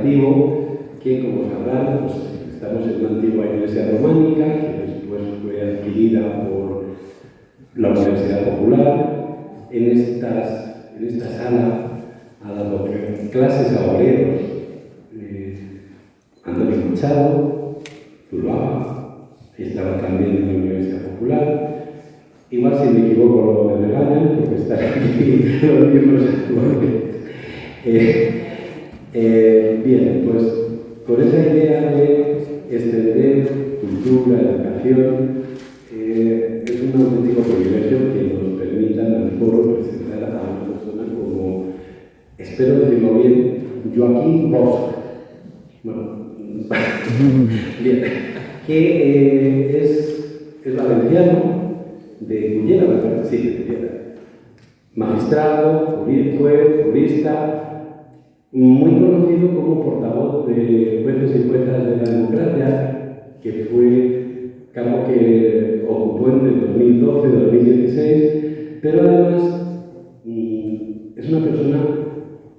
cooperativo que, como sabrán, pues, estamos en una antigua iglesia románica que después fue adquirida por la Universidad Popular. En esta sala ha dado clases a obreros Antonio Machado, Zuluaga, estaba también en la Universidad Popular. Igual si me equivoco lo me regañan, porque están aquí los miembros actualmente. Bien, pues con esa idea de extender cultura, educación, es un auténtico privilegio que nos permita en el foro presentar a una persona como, espero decirlo bien, Joaquín Bosch. Bueno, bien, que es valenciano, de Cullera, ¿verdad? Sí, de Cullera. Magistrado, juez, jurista, muy conocido como portavoz de jueces y juezas de la democracia, que fue cargo que ocupó entre 2012 y 2016, pero además es una persona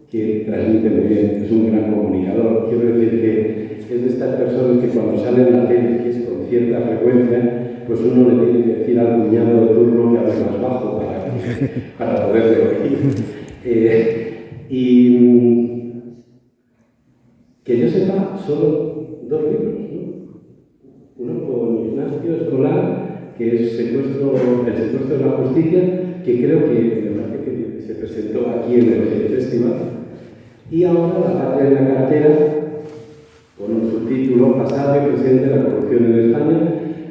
que transmite muy bien, es un gran comunicador. Quiero decir que es de estas personas que cuando sale en la tele, que es con cierta frecuencia, pues uno le tiene que decir al cuñado de turno que hable más bajo para poderle oír. Y que yo sepa, solo 2 libros, ¿no? Uno con Ignacio Escolar, que es el secuestro de la justicia, que creo que me parece que se presentó aquí en el festival. Y ahora La patria en la cartera, con un subtítulo, Pasado y presente de la corrupción en España.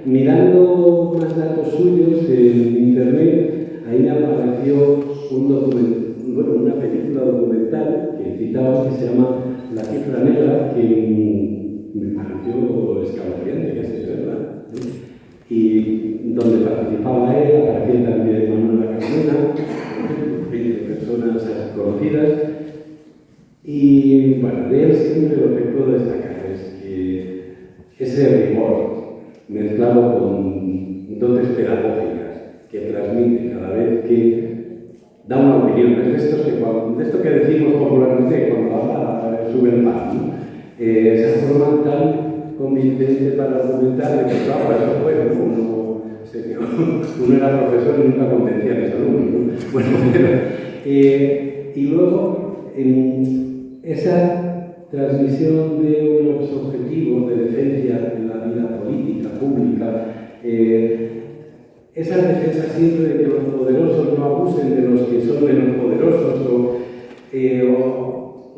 Mirando más datos suyos en internet, ahí me apareció una película documental que citaba, que se llama La cifra negra, que me pareció escalofriante, casi, ¿verdad? Y donde participaba él, aparecía también Manuela Carmena, 20 personas conocidas. Y bueno, de él siempre lo que puedo destacar es que ese rigor mezclado con dotes pedagógicas que transmite cada vez que da una opinión. Es de esto que decimos popularmente cuando habla sube el pan, ¿no? Esa forma tan convincente para argumentar de que, claro, eso fue, uno era profesor y nunca convencía a los alumnos, ¿no? Bueno, y luego, esa transmisión de unos objetivos de defensa en la vida política, pública, esa defensa siempre de que los poderosos no abusen de los que son menos poderosos, o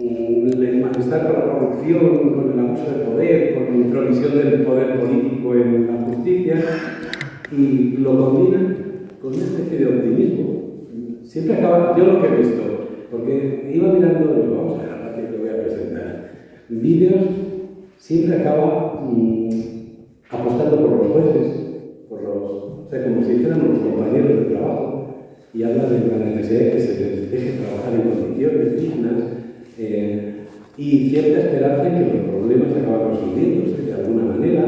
el malestar con la corrupción, con el abuso de poder, con la intromisión del poder político en la justicia, y lo combinan con una especie de optimismo. Siempre acaba, yo lo que he visto, porque iba mirando, digo, vamos a ver, ahora que te voy a presentar vídeos, siempre acaba apostando por los jueces, o sea, como si fueran los compañeros de trabajo, y habla de la necesidad de que se les deje trabajar en condiciones dignas, y cierta esperanza en que los problemas acaban resolviéndose de alguna manera.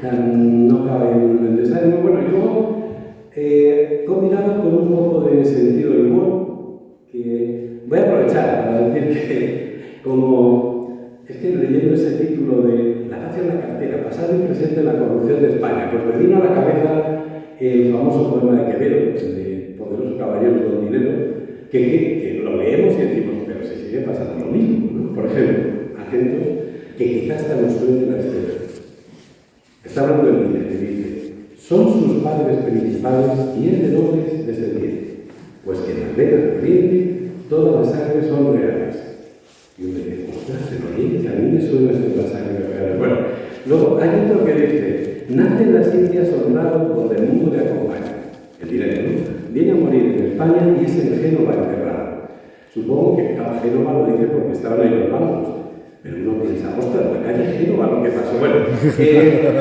No cabe en el desánimo. Bueno, y luego, combinado con un poco de sentido del humor, que voy a aprovechar para decir que, como es que leyendo ese título de La patria en la cartera, pasado y presente en la corrupción de España, pues me vino a la cabeza el famoso poema de Quevedo, el de Poderoso caballero con dinero, que lo leemos y decimos, pero se sigue pasando lo mismo, ¿no? Por ejemplo, atentos, que quizás hasta nos suene la escena. Está hablando del dinero y dice: son sus padres principales y es de nobles descendientes, pues que en las venas de Oriente todas las sangres son reales. Y uno dice, ostras, en Oriente a mí me suena esto de las sangres reales. Bueno, luego hay otro que dice: nace en las Indias honrado donde el mundo le acompaña. El dinero, ¿no? Viene a morir en España y es en Génova enterrado. Supongo que cada Génova lo dice porque estaban ahí los bancos. Pero uno piensa, ostras, la calle Génova lo que pasó. Bueno,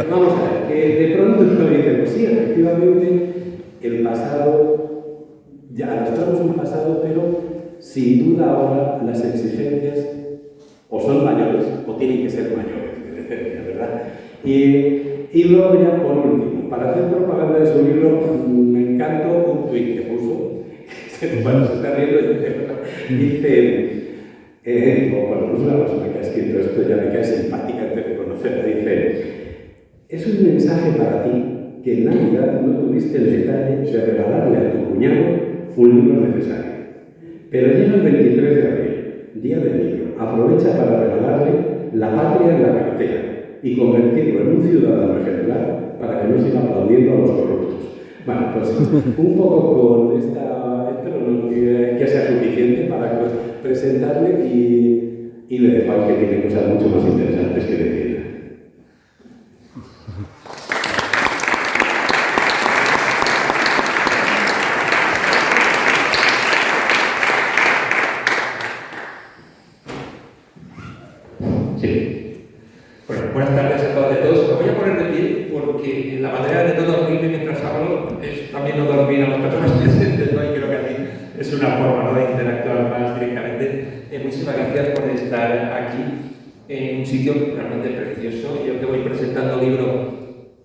vamos a ver, que de pronto uno dice, pues sí, efectivamente, el pasado, ya arrastramos un pasado, pero sin duda ahora las exigencias o son mayores o tienen que ser mayores de decencia, ¿verdad? Y luego ya por último, para hacer propaganda de su libro, me encantó un tuit que puso, bueno, se está riendo, dice, Bueno, no es una persona que ha escrito esto, ya me cae simpática antes de conocerla. Dice: es un mensaje para ti que en Navidad no tuviste el detalle de regalarle a tu cuñado un libro necesario. Pero llega el 23 de abril, Día del Libro. Aprovecha para regalarle La patria en la cartera y convertirlo en un ciudadano ejemplar para que no siga aplaudiendo a los corruptos. Bueno, pues un poco con esta... Espero que sea suficiente para presentarle y le dejo al que tiene cosas mucho más interesantes que decir. Sí. Bueno, buenas tardes a todas y a todos. Me voy a poner de pie porque la manera de no dormirme mientras hablo es también no dormir a las personas presentes, ¿no? Y creo que a mí es una forma, ¿no?, de interactuar más directamente. Muchísimas gracias por estar aquí en un sitio realmente precioso. Yo que voy presentando libros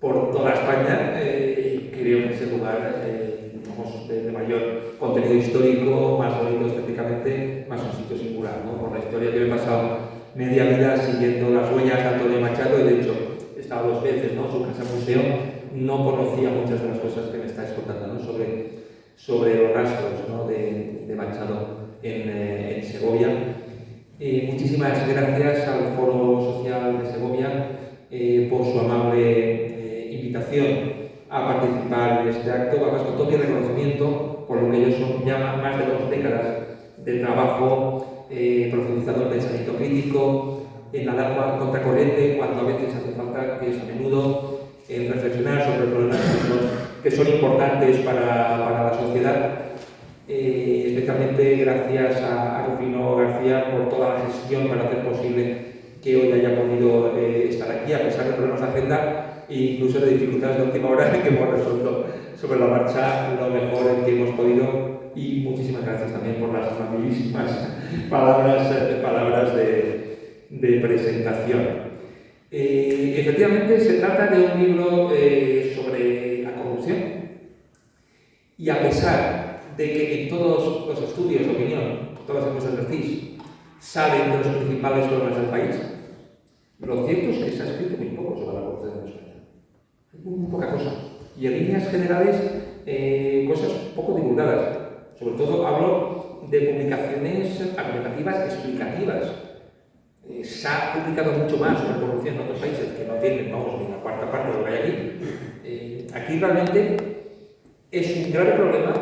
por toda España, creo que es el lugar de mayor contenido histórico, más bonito estéticamente, más un sitio singular, ¿no? Por la historia que he pasado media vida siguiendo las huellas de Antonio Machado, y de hecho he estado 2 veces, ¿no?, su casa museo. No conocía muchas de las cosas que me estáis contando, ¿no?, sobre los rastros, ¿no?, de Machado en Segovia. Muchísimas gracias al Foro Social de Segovia por su amable invitación a participar en este acto. Además, con todo mi reconocimiento por lo que ellos son ya más de 2 décadas de trabajo profundizando en el pensamiento crítico, en nadar contracorriente cuando a veces hace falta, que es a menudo, en reflexionar sobre problemas que son importantes para la sociedad. Especialmente gracias a Rufino García por toda la gestión para hacer posible que hoy haya podido estar aquí, a pesar de problemas de agenda e incluso de dificultades de última hora que hemos resuelto sobre la marcha lo mejor que hemos podido. Y muchísimas gracias también por las amabilísimas palabras de presentación. Efectivamente, se trata de un libro sobre la corrupción, y a pesar de que en todos los estudios de opinión, todas las encuestas del CIS, salen de los principales problemas del país, lo cierto es que se ha escrito muy poco sobre la corrupción en España. Muy poca cosa. Y en líneas generales, cosas poco divulgadas. Sobre todo hablo de publicaciones argumentativas explicativas. Se ha publicado mucho más sobre corrupción en otros países que no tienen, vamos, ni la cuarta parte de lo que hay aquí. Aquí realmente es un grave problema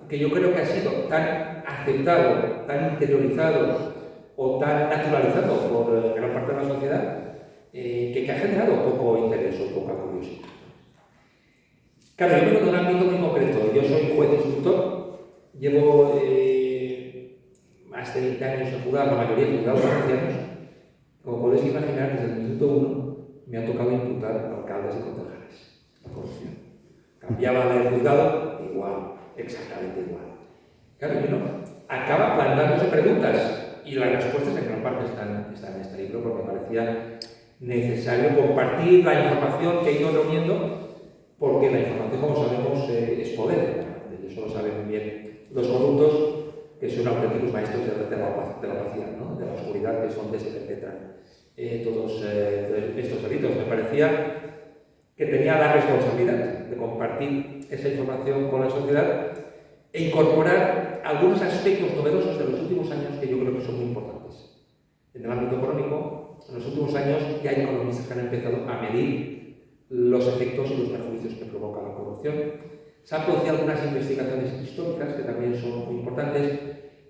que yo creo que ha sido tan aceptado, tan interiorizado o tan naturalizado por gran parte de la sociedad que ha generado poco interés o poca curiosidad. Claro, yo vengo de un ámbito muy concreto. Yo soy juez instructor, llevo más de 20 años en juzgado, la mayoría de juzgados ancianos. Como podéis imaginar, desde el minuto 1 me ha tocado imputar a alcaldes y concejales la corrupción. Cambiaba de juzgado, igual, exactamente igual. Claro, y uno acaba planteándose preguntas y las respuestas en gran parte están en este libro, porque me parecía necesario compartir la información que he ido reuniendo, porque la información, como sabemos, es poder. Y eso lo saben muy bien los corruptos, que son auténticos maestros de la opacidad, ¿no?, de la oscuridad, que es donde se perpetran todos estos delitos. Me parecía que tenía la responsabilidad de compartir esa información con la sociedad e incorporar algunos aspectos novedosos de los últimos años que yo creo que son muy importantes. En el ámbito económico, en los últimos años ya hay economistas que han empezado a medir los efectos y los perjuicios que provoca la corrupción. Se han producido algunas investigaciones históricas que también son muy importantes,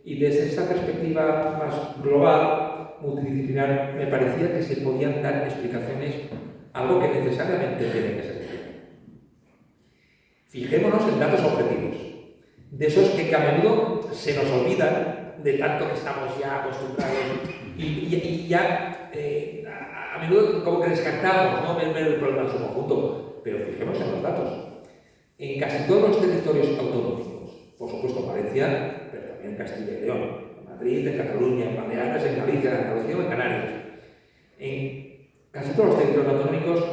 y desde esa perspectiva más global, multidisciplinar, me parecía que se podían dar explicaciones a algo que necesariamente tiene que ser. Fijémonos en datos objetivos, de esos que a menudo se nos olvidan de tanto que estamos ya acostumbrados y ya a menudo como que descartamos, ¿no?, ver el problema en su conjunto. Pero fijémonos en los datos. En casi todos los territorios autonómicos, por supuesto en Valencia, pero también en Castilla y León, en Madrid, en Cataluña, en Baleares, en Galicia, en Andalucía o en Canarias, en casi todos los territorios autonómicos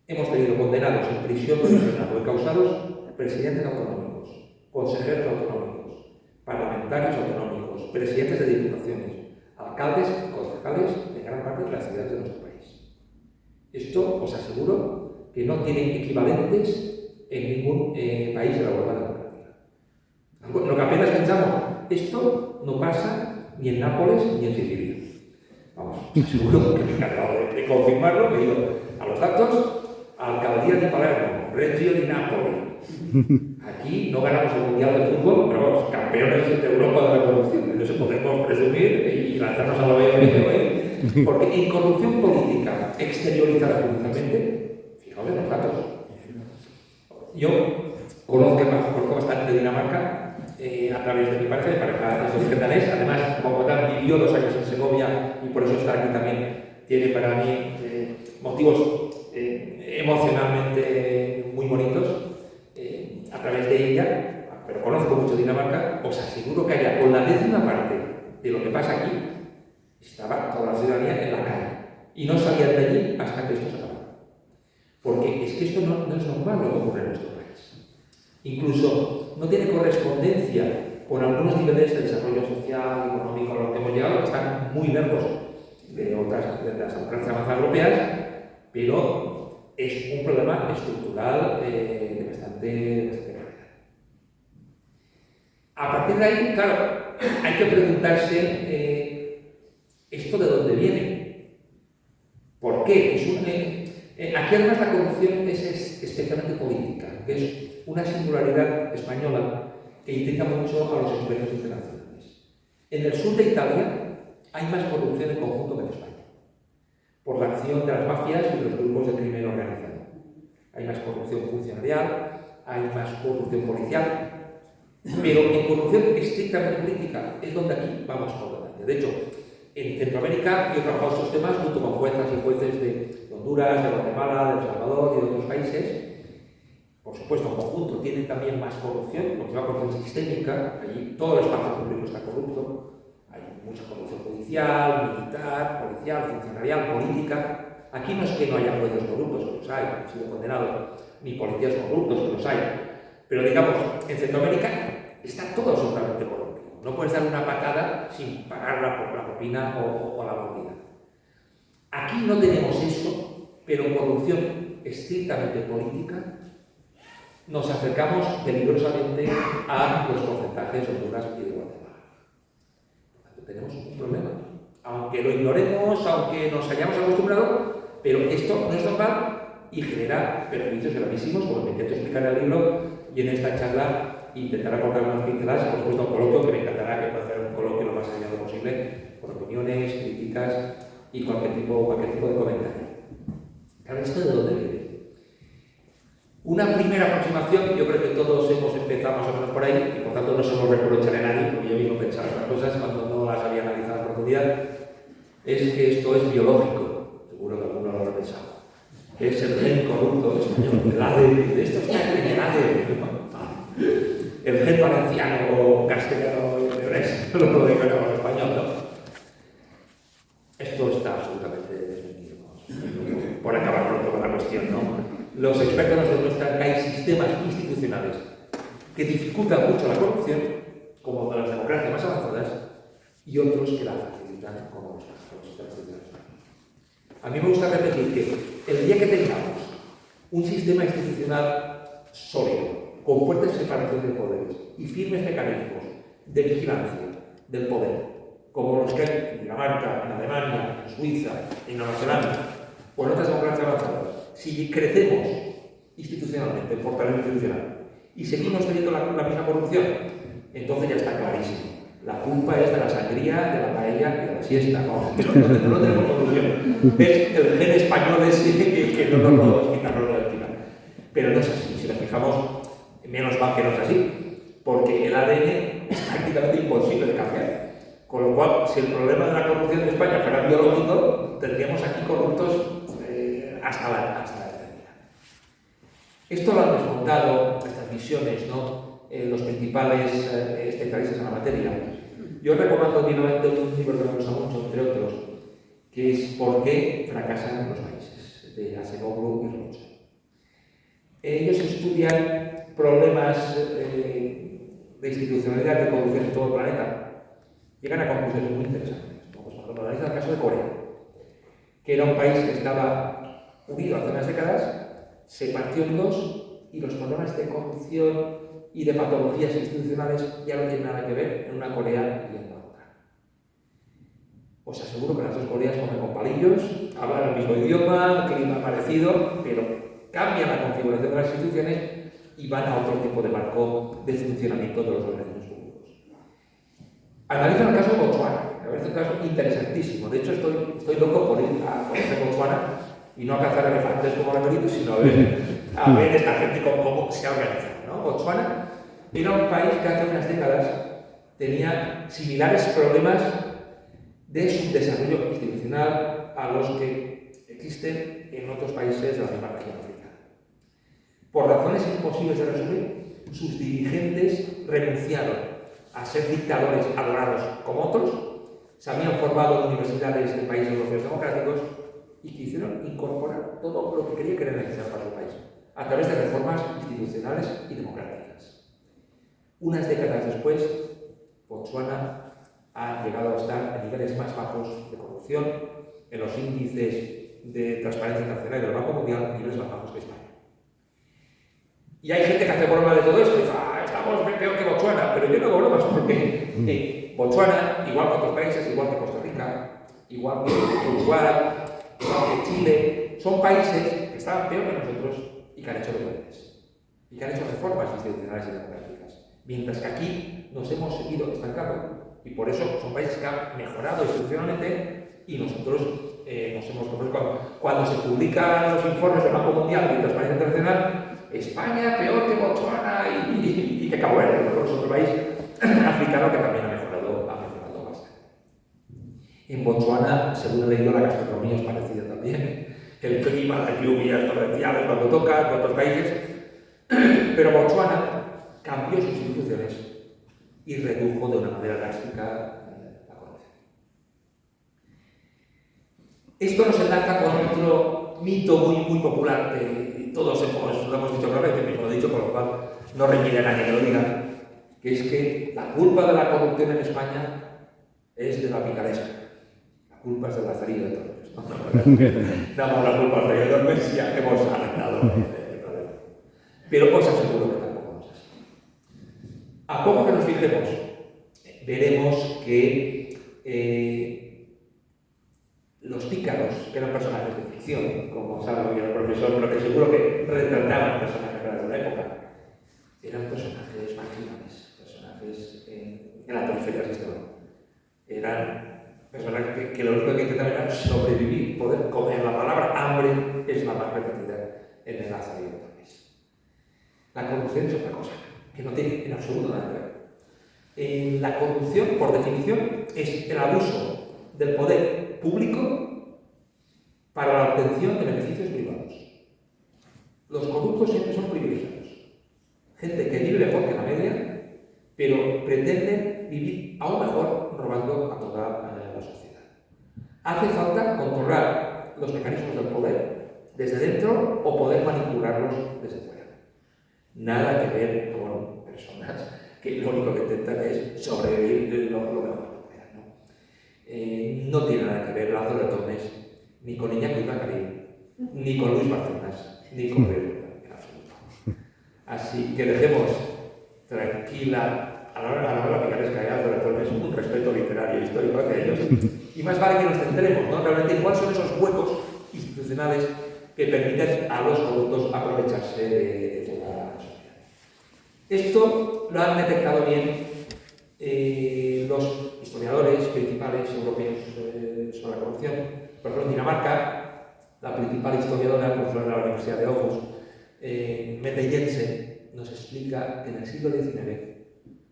hemos tenido condenados en prisión provisional o encausados presidentes autonómicos, consejeros autonómicos, parlamentarios autonómicos, presidentes de diputaciones, alcaldes y concejales de gran parte de las ciudades de nuestro país. Esto os aseguro que no tiene equivalentes en ningún país de la Europa democrática. Lo que apenas pensamos, esto no pasa ni en Nápoles ni en Sicilia. Vamos, seguro que me he encargado de confirmarlo, me he ido a los datos, Alcaldía de Palermo, Reggio di Napoli. Aquí no ganamos el Mundial de Fútbol, pero vamos, campeones de Europa de la corrupción. Entonces podemos presumir y lanzarnos a la valla hoy. Porque en corrupción política exteriorizada judicialmente, fijaos en los datos. Yo conozco bastante de Dinamarca a través de mi pareja es danés. Además, como tal, vivió 2 años en Segovia y por eso está aquí también. Tiene para mí motivos emocionalmente muy bonitos a través de ella, pero conozco mucho Dinamarca. Os aseguro que allá, con la 10ª parte de lo que pasa aquí, estaba toda la ciudadanía en la calle y no salían de allí hasta que esto se acabara. Porque es que esto no es normal lo que ocurre en nuestro país. Incluso no tiene correspondencia con algunos niveles de desarrollo social, económico a los que hemos llegado, que están muy lejos de las democracias avanzadas europeas, pero es un problema estructural de bastante gravedad. A partir de ahí, claro, hay que preguntarse ¿esto de dónde viene? ¿Por qué? Aquí además la corrupción es especialmente política, que es una singularidad española que intriga mucho a los expertos internacionales. En el sur de Italia hay más corrupción en conjunto que en España, por la acción de las mafias y de los grupos de crimen organizado. Hay más corrupción funcionarial, hay más corrupción policial, pero en corrupción estrictamente política es donde aquí vamos por delante. De hecho, en Centroamérica yo he trabajado estos temas junto con juezas y jueces de Honduras, de Guatemala, de El Salvador y de otros países. Por supuesto, en conjunto tienen también más corrupción, porque es una corrupción sistémica. Allí todo el espacio público está corrupto. Hay mucha corrupción judicial, militar, policial, funcionarial, política. Aquí no es que no haya jueces corruptos, que los hay, han sido condenados, ni policías corruptos, que los hay. Pero digamos, en Centroamérica está todo absolutamente corrupto. No puedes dar una patada sin pagarla por la propina o la mordida. Aquí no tenemos eso, pero corrupción estrictamente política nos acercamos peligrosamente a los porcentajes de Honduras y de Guatemala. Por tanto, tenemos un problema. Aunque lo ignoremos, aunque nos hayamos acostumbrado, pero esto no es normal y genera perjuicios gravísimos, como me intento explicar en el libro, y en esta charla intentar aportar unas pinceladas, por supuesto, un coloquio que me encantará que pueda hacer un coloquio lo más allá posible, con opiniones, críticas y cualquier tipo de comentario. Claro, ¿esto de dónde viene? Una primera aproximación, yo creo que todos hemos empezado más o menos por ahí, y por tanto no se lo reprocharé a nadie, porque yo mismo pensaba estas cosas cuando no las había analizado a profundidad, es que esto es biológico, seguro que alguno lo habrá pensado. Es el gen corrupto español, el ADN, de esto está en el ADN. El gen valenciano o castellano de Bres, no lo digo en español, ¿no? Esto está absolutamente desmentido. Por acabar pronto con la cuestión, ¿no? Los expertos nos demuestran que hay sistemas institucionales que dificultan mucho la corrupción, como las democracias más avanzadas, y otros que la facilitan, como los sistemas institucionales. A mí me gusta repetir que el día que tengamos un sistema institucional sólido, con fuerte separación de poderes y firmes mecanismos de vigilancia del poder, como los que hay en Dinamarca, en Alemania, en Suiza, en Nueva Zelanda o en otras democracias avanzadas, si crecemos institucionalmente, el fortalecimiento institucional, y seguimos teniendo la misma corrupción, entonces ya está clarísimo. La culpa es de la sangría, de la paella y de la siesta. No tenemos corrupción. Es el gen español ese que no nos lo quitarnos de la final. Pero no es así. Si nos fijamos, menos mal que no es así, porque el ADN es prácticamente imposible de cambiar. Con lo cual, si el problema de la corrupción en España fuera biológico, tendríamos aquí corruptos hasta la eternidad. Esto lo han desmontado, estas visiones, ¿no? Los principales especialistas en la materia. Yo recomiendo vivamente un libro que me gusta mucho, entre otros, que es ¿Por qué fracasan los países?, de Acemoglu y Rocha. Ellos estudian problemas de institucionalidad y corrupción en todo el planeta. Llegan a conclusiones muy interesantes. Como cuando analiza el caso de Corea, que era un país que estaba unido hace unas décadas, se partió en dos y los problemas de corrupción y de patologías institucionales ya no tienen nada que ver en una Corea y en la otra. Os aseguro que las dos Coreas comen con palillos, hablan el mismo idioma, clima parecido, pero cambian la configuración de las instituciones y van a otro tipo de marco de funcionamiento de los organismos públicos. Analizo el caso de Botswana, me parece un caso interesantísimo. De hecho, estoy loco por ir a conocer Botswana y no a cazar elefantes como rebelitos, sino a ver esta gente cómo se organiza, ¿no? Botswana era un país que hace unas décadas tenía similares problemas de subdesarrollo institucional a los que existen en otros países de la misma región africana. Por razones imposibles de resumir, sus dirigentes renunciaron a ser dictadores adorados como otros, se habían formado en universidades de países europeos democráticos y quisieron incorporar todo lo que creían que era necesario para su país, a través de reformas institucionales y democráticas. Unas décadas después, Botswana ha llegado a estar en niveles más bajos de corrupción, en los índices de transparencia internacional y del Banco Mundial, niveles más bajos que España. Y hay gente que hace broma de todo esto y dice, estamos peor que Botswana, pero yo no hago bromas porque Botswana, igual que otros países, igual que Costa Rica, igual que Uruguay, igual que Chile, son países que estaban peor que nosotros y que han hecho deberes, y que han hecho reformas institucionales y democráticas. Mientras que aquí nos hemos seguido estancando. Y por eso son países que han mejorado institucionalmente y nosotros nos hemos... Cuando se publican los informes del Banco Mundial y Transparencia Internacional, España peor que Botswana y que Cabo Verde, porque es otro país africano que también ha mejorado bastante. En Botswana, según he leído, la gastronomía es parecida también. El clima, las lluvias torrenciales cuando toca, en otros países. Pero Botswana cambió sus instituciones y redujo de una manera drástica la corrupción. Esto nos enlaza con otro mito muy popular que todos lo hemos dicho otra vez, que mismo lo he dicho, por lo cual no requiere a nadie que lo diga, que es que la culpa de la corrupción en España es de la picaresca. La culpa es del Lazarillo de Tormes. Damos la culpa al Lazarillo de Tormes y ya hemos arreglado el problema. Pero os aseguro que tampoco es así. A poco que nos fijemos, veremos que los pícaros, que eran personajes de ficción, como sabe muy bien el profesor, pero que seguro que retrataban personajes de la época, eran personajes marginales, personajes en la periferia del sistema. Eran personajes que lo único que intentaban era sobrevivir, poder comer. La palabra hambre es la más repetida en el Lazarillo de Tormes. La corrupción es otra cosa, que no tiene en absoluto nada que ver. La corrupción, por definición, es el abuso del poder público para la obtención de beneficios privados. Los corruptos siempre son privilegiados. Gente que vive mejor que la media, pero pretende vivir aún mejor robando a toda la sociedad. Hace falta controlar los mecanismos del poder desde dentro o poder manipularlos desde fuera. Nada que ver con personas que lo único que intentan es sobrevivir lo mejor que puedan, ¿no? No tiene nada que ver Lázaro de Tormes ni con Iñaki Urdangarín, ni con Luis Bárcenas, ni con Pedro, en absoluto. Así que dejemos tranquila a la hora picaresca de Lázaro de Tormes un respeto literario e histórico hacia ellos. Y más vale que nos centremos, ¿no?, realmente en cuáles son esos huecos institucionales que permiten a los corruptos aprovecharse de toda la sociedad. Esto lo han detectado bien los historiadores principales europeos sobre la corrupción. Por ejemplo, en Dinamarca, la principal historiadora, profesora de la Universidad de Aarhus, Mette Jensen, nos explica que en el siglo XIX,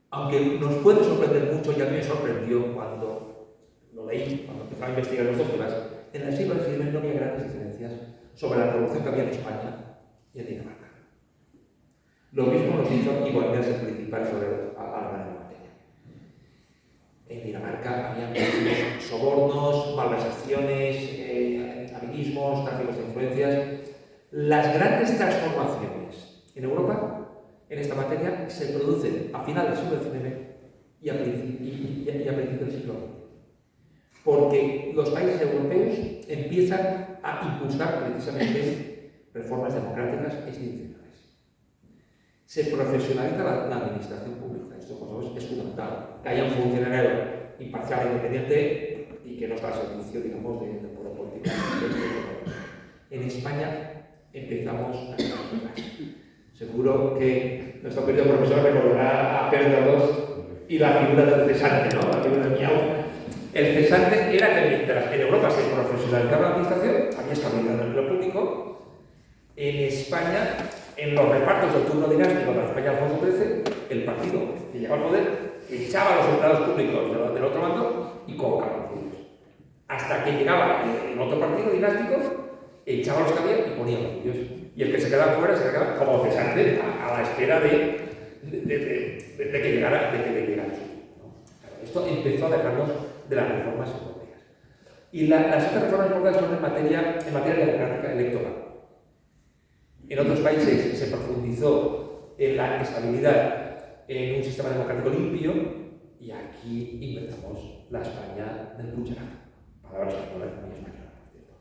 aunque nos puede sorprender mucho, y a mí me sorprendió cuando lo leí, cuando empezaba a investigar los dos temas, en el siglo XIX no había grandes diferencias sobre la corrupción que había en España y en Dinamarca. Lo mismo nos hizo igualmente el principal sobre Alemania en la materia. En Dinamarca había muchísimos sobornos, malversaciones, amiguismos, tráficos de influencias. Las grandes transformaciones en Europa en esta materia se producen a finales del siglo XIX y a principios del siglo XX. porque los países europeos empiezan a impulsar precisamente reformas democráticas e institucionales. Se profesionaliza la administración pública, esto por supuesto, es fundamental, que haya un funcionario imparcial e independiente y que no está al servicio, digamos, del poder político. En España empezamos a estar atrás. Seguro que nuestro querido profesor recordará a Pedro II y la figura del cesante, ¿no? La figura del miau. El cesante era que mientras en Europa se profesionalizaba la administración, había estabilidad en el empleo público. En España, en los repartos del turno dinástico de la España de Alfonso XIII, el partido que llegaba al poder echaba a los empleados públicos del otro bando y colocaba a los suyos. Hasta que llegaba el otro partido dinástico, echaba a los que había y ponía a los suyos. Y el que se quedaba fuera se quedaba como cesante a la espera de que llegara el suyo, ¿no? Esto empezó a dejarnos de las reformas europeas. Y las otras reformas europeas son en materia democrática electoral. En otros países se profundizó en la estabilidad en un sistema democrático limpio y aquí inventamos la España del pucherazo. Palabras españolas muy españolas, por cierto.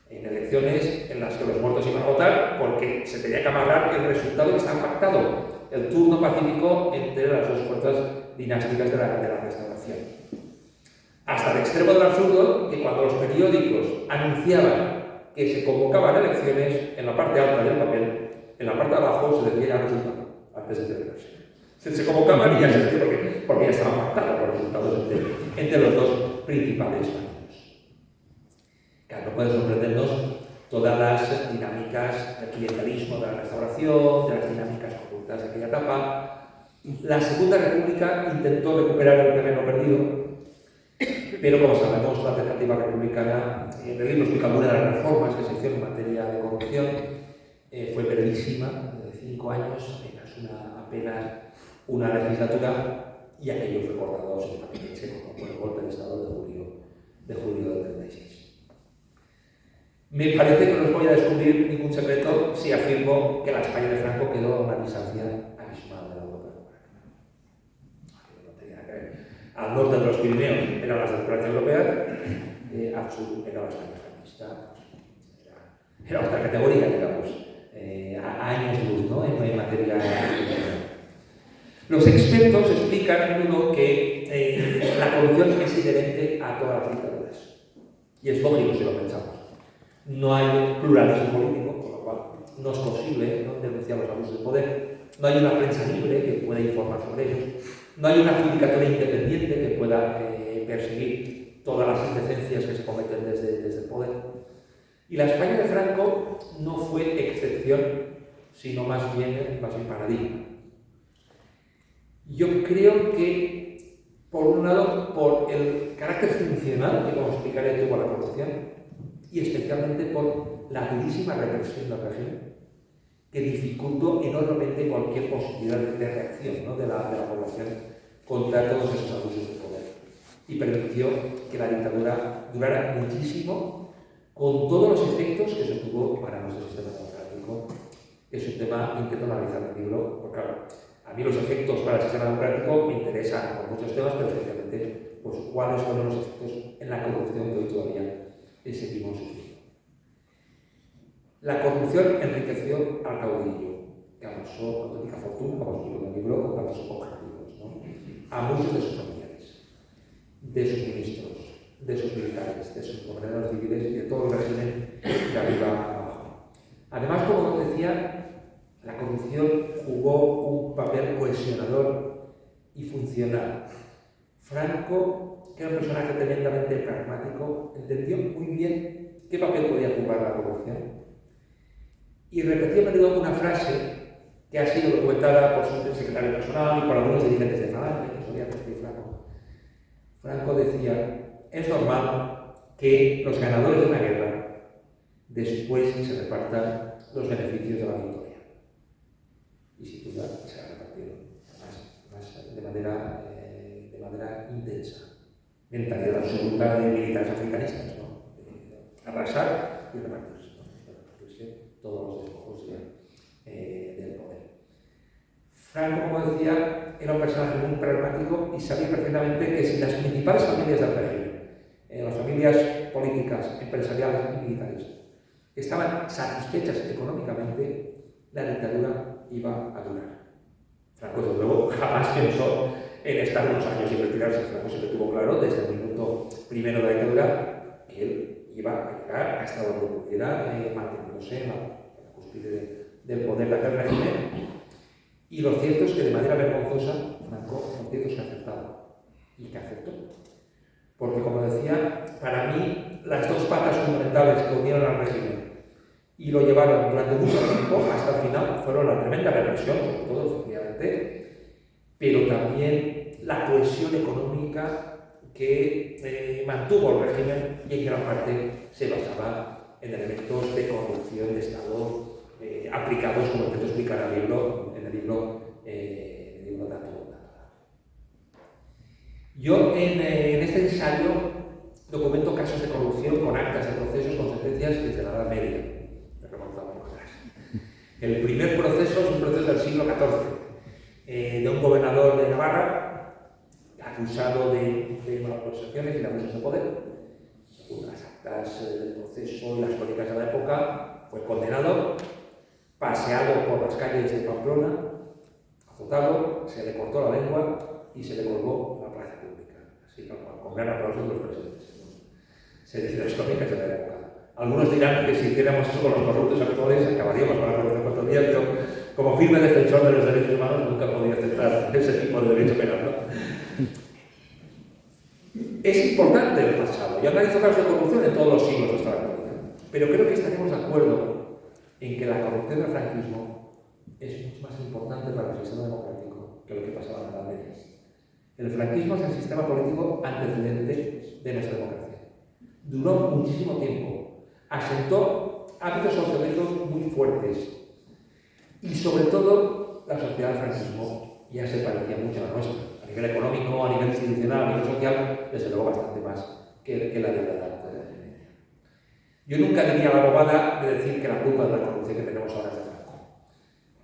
En elecciones en las que los muertos iban a votar porque se tenía que amarrar el resultado que estaba pactado, el turno pacífico entre las dos fuerzas dinásticas de la restauración. Hasta el extremo del absurdo que cuando los periódicos anunciaban que se convocaban elecciones, en la parte alta del papel, en la parte de abajo se decía ya el resultado, antes de celebrarse. Se convocaban y ya se decía porque ya estaban pactados los resultados entre los dos principales partidos. Claro, no puede sorprendernos todas las dinámicas del clientelismo de la restauración, de las dinámicas corruptas de aquella etapa. La Segunda República intentó recuperar el terreno perdido, pero como sabemos, la alternativa republicana, en el libro explica algunas de las reformas que se hicieron en materia de corrupción, fue brevísima, de 5 años, apenas una legislatura, y aquello fue cortado absolutamente por el golpe de Estado de julio del 36. Me parece que no os voy a descubrir ningún secreto si afirmo que la España de Franco quedó a una distancia abismal de la Europa democrática. No tenía nada que ver. Al norte de los Pirineos eran las democracias europeas, al sur era la España franquista. Era otra categoría, digamos, a años luz, ¿no? En materia de. Los expertos explican a menudo que la corrupción es inherente a todas las dictaduras. Y es lógico si lo pensamos. No hay pluralismo político, con lo cual no es posible, ¿no?, denunciar los abusos de poder. No hay una prensa libre que pueda informar sobre ellos. No hay una judicatura independiente que pueda perseguir todas las indecencias que se cometen desde el poder. Y la España de Franco no fue excepción, sino más bien paradigma. Yo creo que, por un lado, por el carácter funcional que, como explicaré, tuvo la corrupción, y especialmente por la durísima represión del régimen, que dificultó enormemente cualquier posibilidad de reacción, ¿no?, de la población contra todos esos abusos de poder. Y permitió que la dictadura durara muchísimo, con todos los efectos que se tuvo para nuestro sistema democrático. Es un tema que intento analizar en el libro, porque claro, a mí los efectos para el sistema democrático me interesan por muchos temas, pero especialmente pues, cuáles fueron los efectos en la corrupción que hoy todavía seguimos sufriendo. La corrupción enriqueció al caudillo, que amasó auténtica fortuna, como explico en el libro, para sus objetivos, ¿no?, a muchos de sus familiares, de sus ministros, de sus militares, de sus gobernadores civiles y de todo el régimen de arriba a abajo. Además, como decía, la corrupción jugó un papel cohesionador y funcional. Franco, que era un personaje tremendamente pragmático, entendió muy bien qué papel podía jugar la corrupción. Y repetía a menudo una frase que ha sido documentada por su secretario personal y por algunos dirigentes de Falange, que solía decir Franco. Franco decía: es normal que los ganadores de una guerra después se repartan los beneficios de la victoria. Y sin duda se ha repartido, más de manera intensa. Mentalidad absoluta de militares africanistas, ¿no? Arrasar y repartirse, ¿no? Repartirse todos los despojos del poder. Franco, como decía, era un personaje muy pragmático y sabía perfectamente que si las principales familias del régimen las familias políticas, empresariales y militares estaban satisfechas económicamente, la dictadura iba a durar. Franco, desde luego, jamás pensó en estar unos años sin retirarse. Franco siempre tuvo claro, desde el minuto primero de la dictadura, que él iba a llegar hasta donde pudiera, manteniéndose en la cúspide del poder de aquel régimen. Y lo cierto es que, de manera vergonzosa, Franco, lo cierto es que aceptaba. Y que aceptó. Porque, como decía, para mí, las dos patas fundamentales que unieron al régimen y lo llevaron durante mucho tiempo hasta el final fueron la tremenda represión, sobre todo, efectivamente, pero también la cohesión económica que mantuvo el régimen y en gran parte se basaba en elementos de corrupción de Estado aplicados, como intento explicar en el libro Dato. Yo en este ensayo documento casos de corrupción con actas de procesos, con sentencias desde la Edad Media. El primer proceso es un proceso del siglo XIV, de un gobernador de Navarra acusado de malversaciones y de abusos de poder. Según las actas del proceso y las crónicas de la época, fue condenado, paseado por las calles de Pamplona, azotado, se le cortó la lengua y se le colgó la plaza pública. Así con gran aplauso de los presentes. Se dice las crónicas de la época. Algunos dirán que si hiciéramos eso con los corruptos actuales acabaríamos con la Revolución Constitucional, pero como firme defensor de los derechos humanos nunca podía aceptar ese tipo de derecho penal, ¿no? Es importante el pasado. Yo analizo casos de corrupción en todos los siglos hasta la actualidad, pero creo que estaremos de acuerdo en que la corrupción del franquismo es mucho más importante para el sistema democrático que lo que pasaba en la Edad Media. El franquismo es el sistema político antecedente de nuestra democracia. Duró muchísimo tiempo. Asentó hábitos sociológicos muy fuertes y sobre todo la sociedad del franquismo ya se parecía mucho a la nuestra, a nivel económico, a nivel institucional, a nivel social, desde luego bastante más que la de la Edad Media. Yo nunca diría la bobada de decir que la culpa de la corrupción que tenemos ahora es de Franco.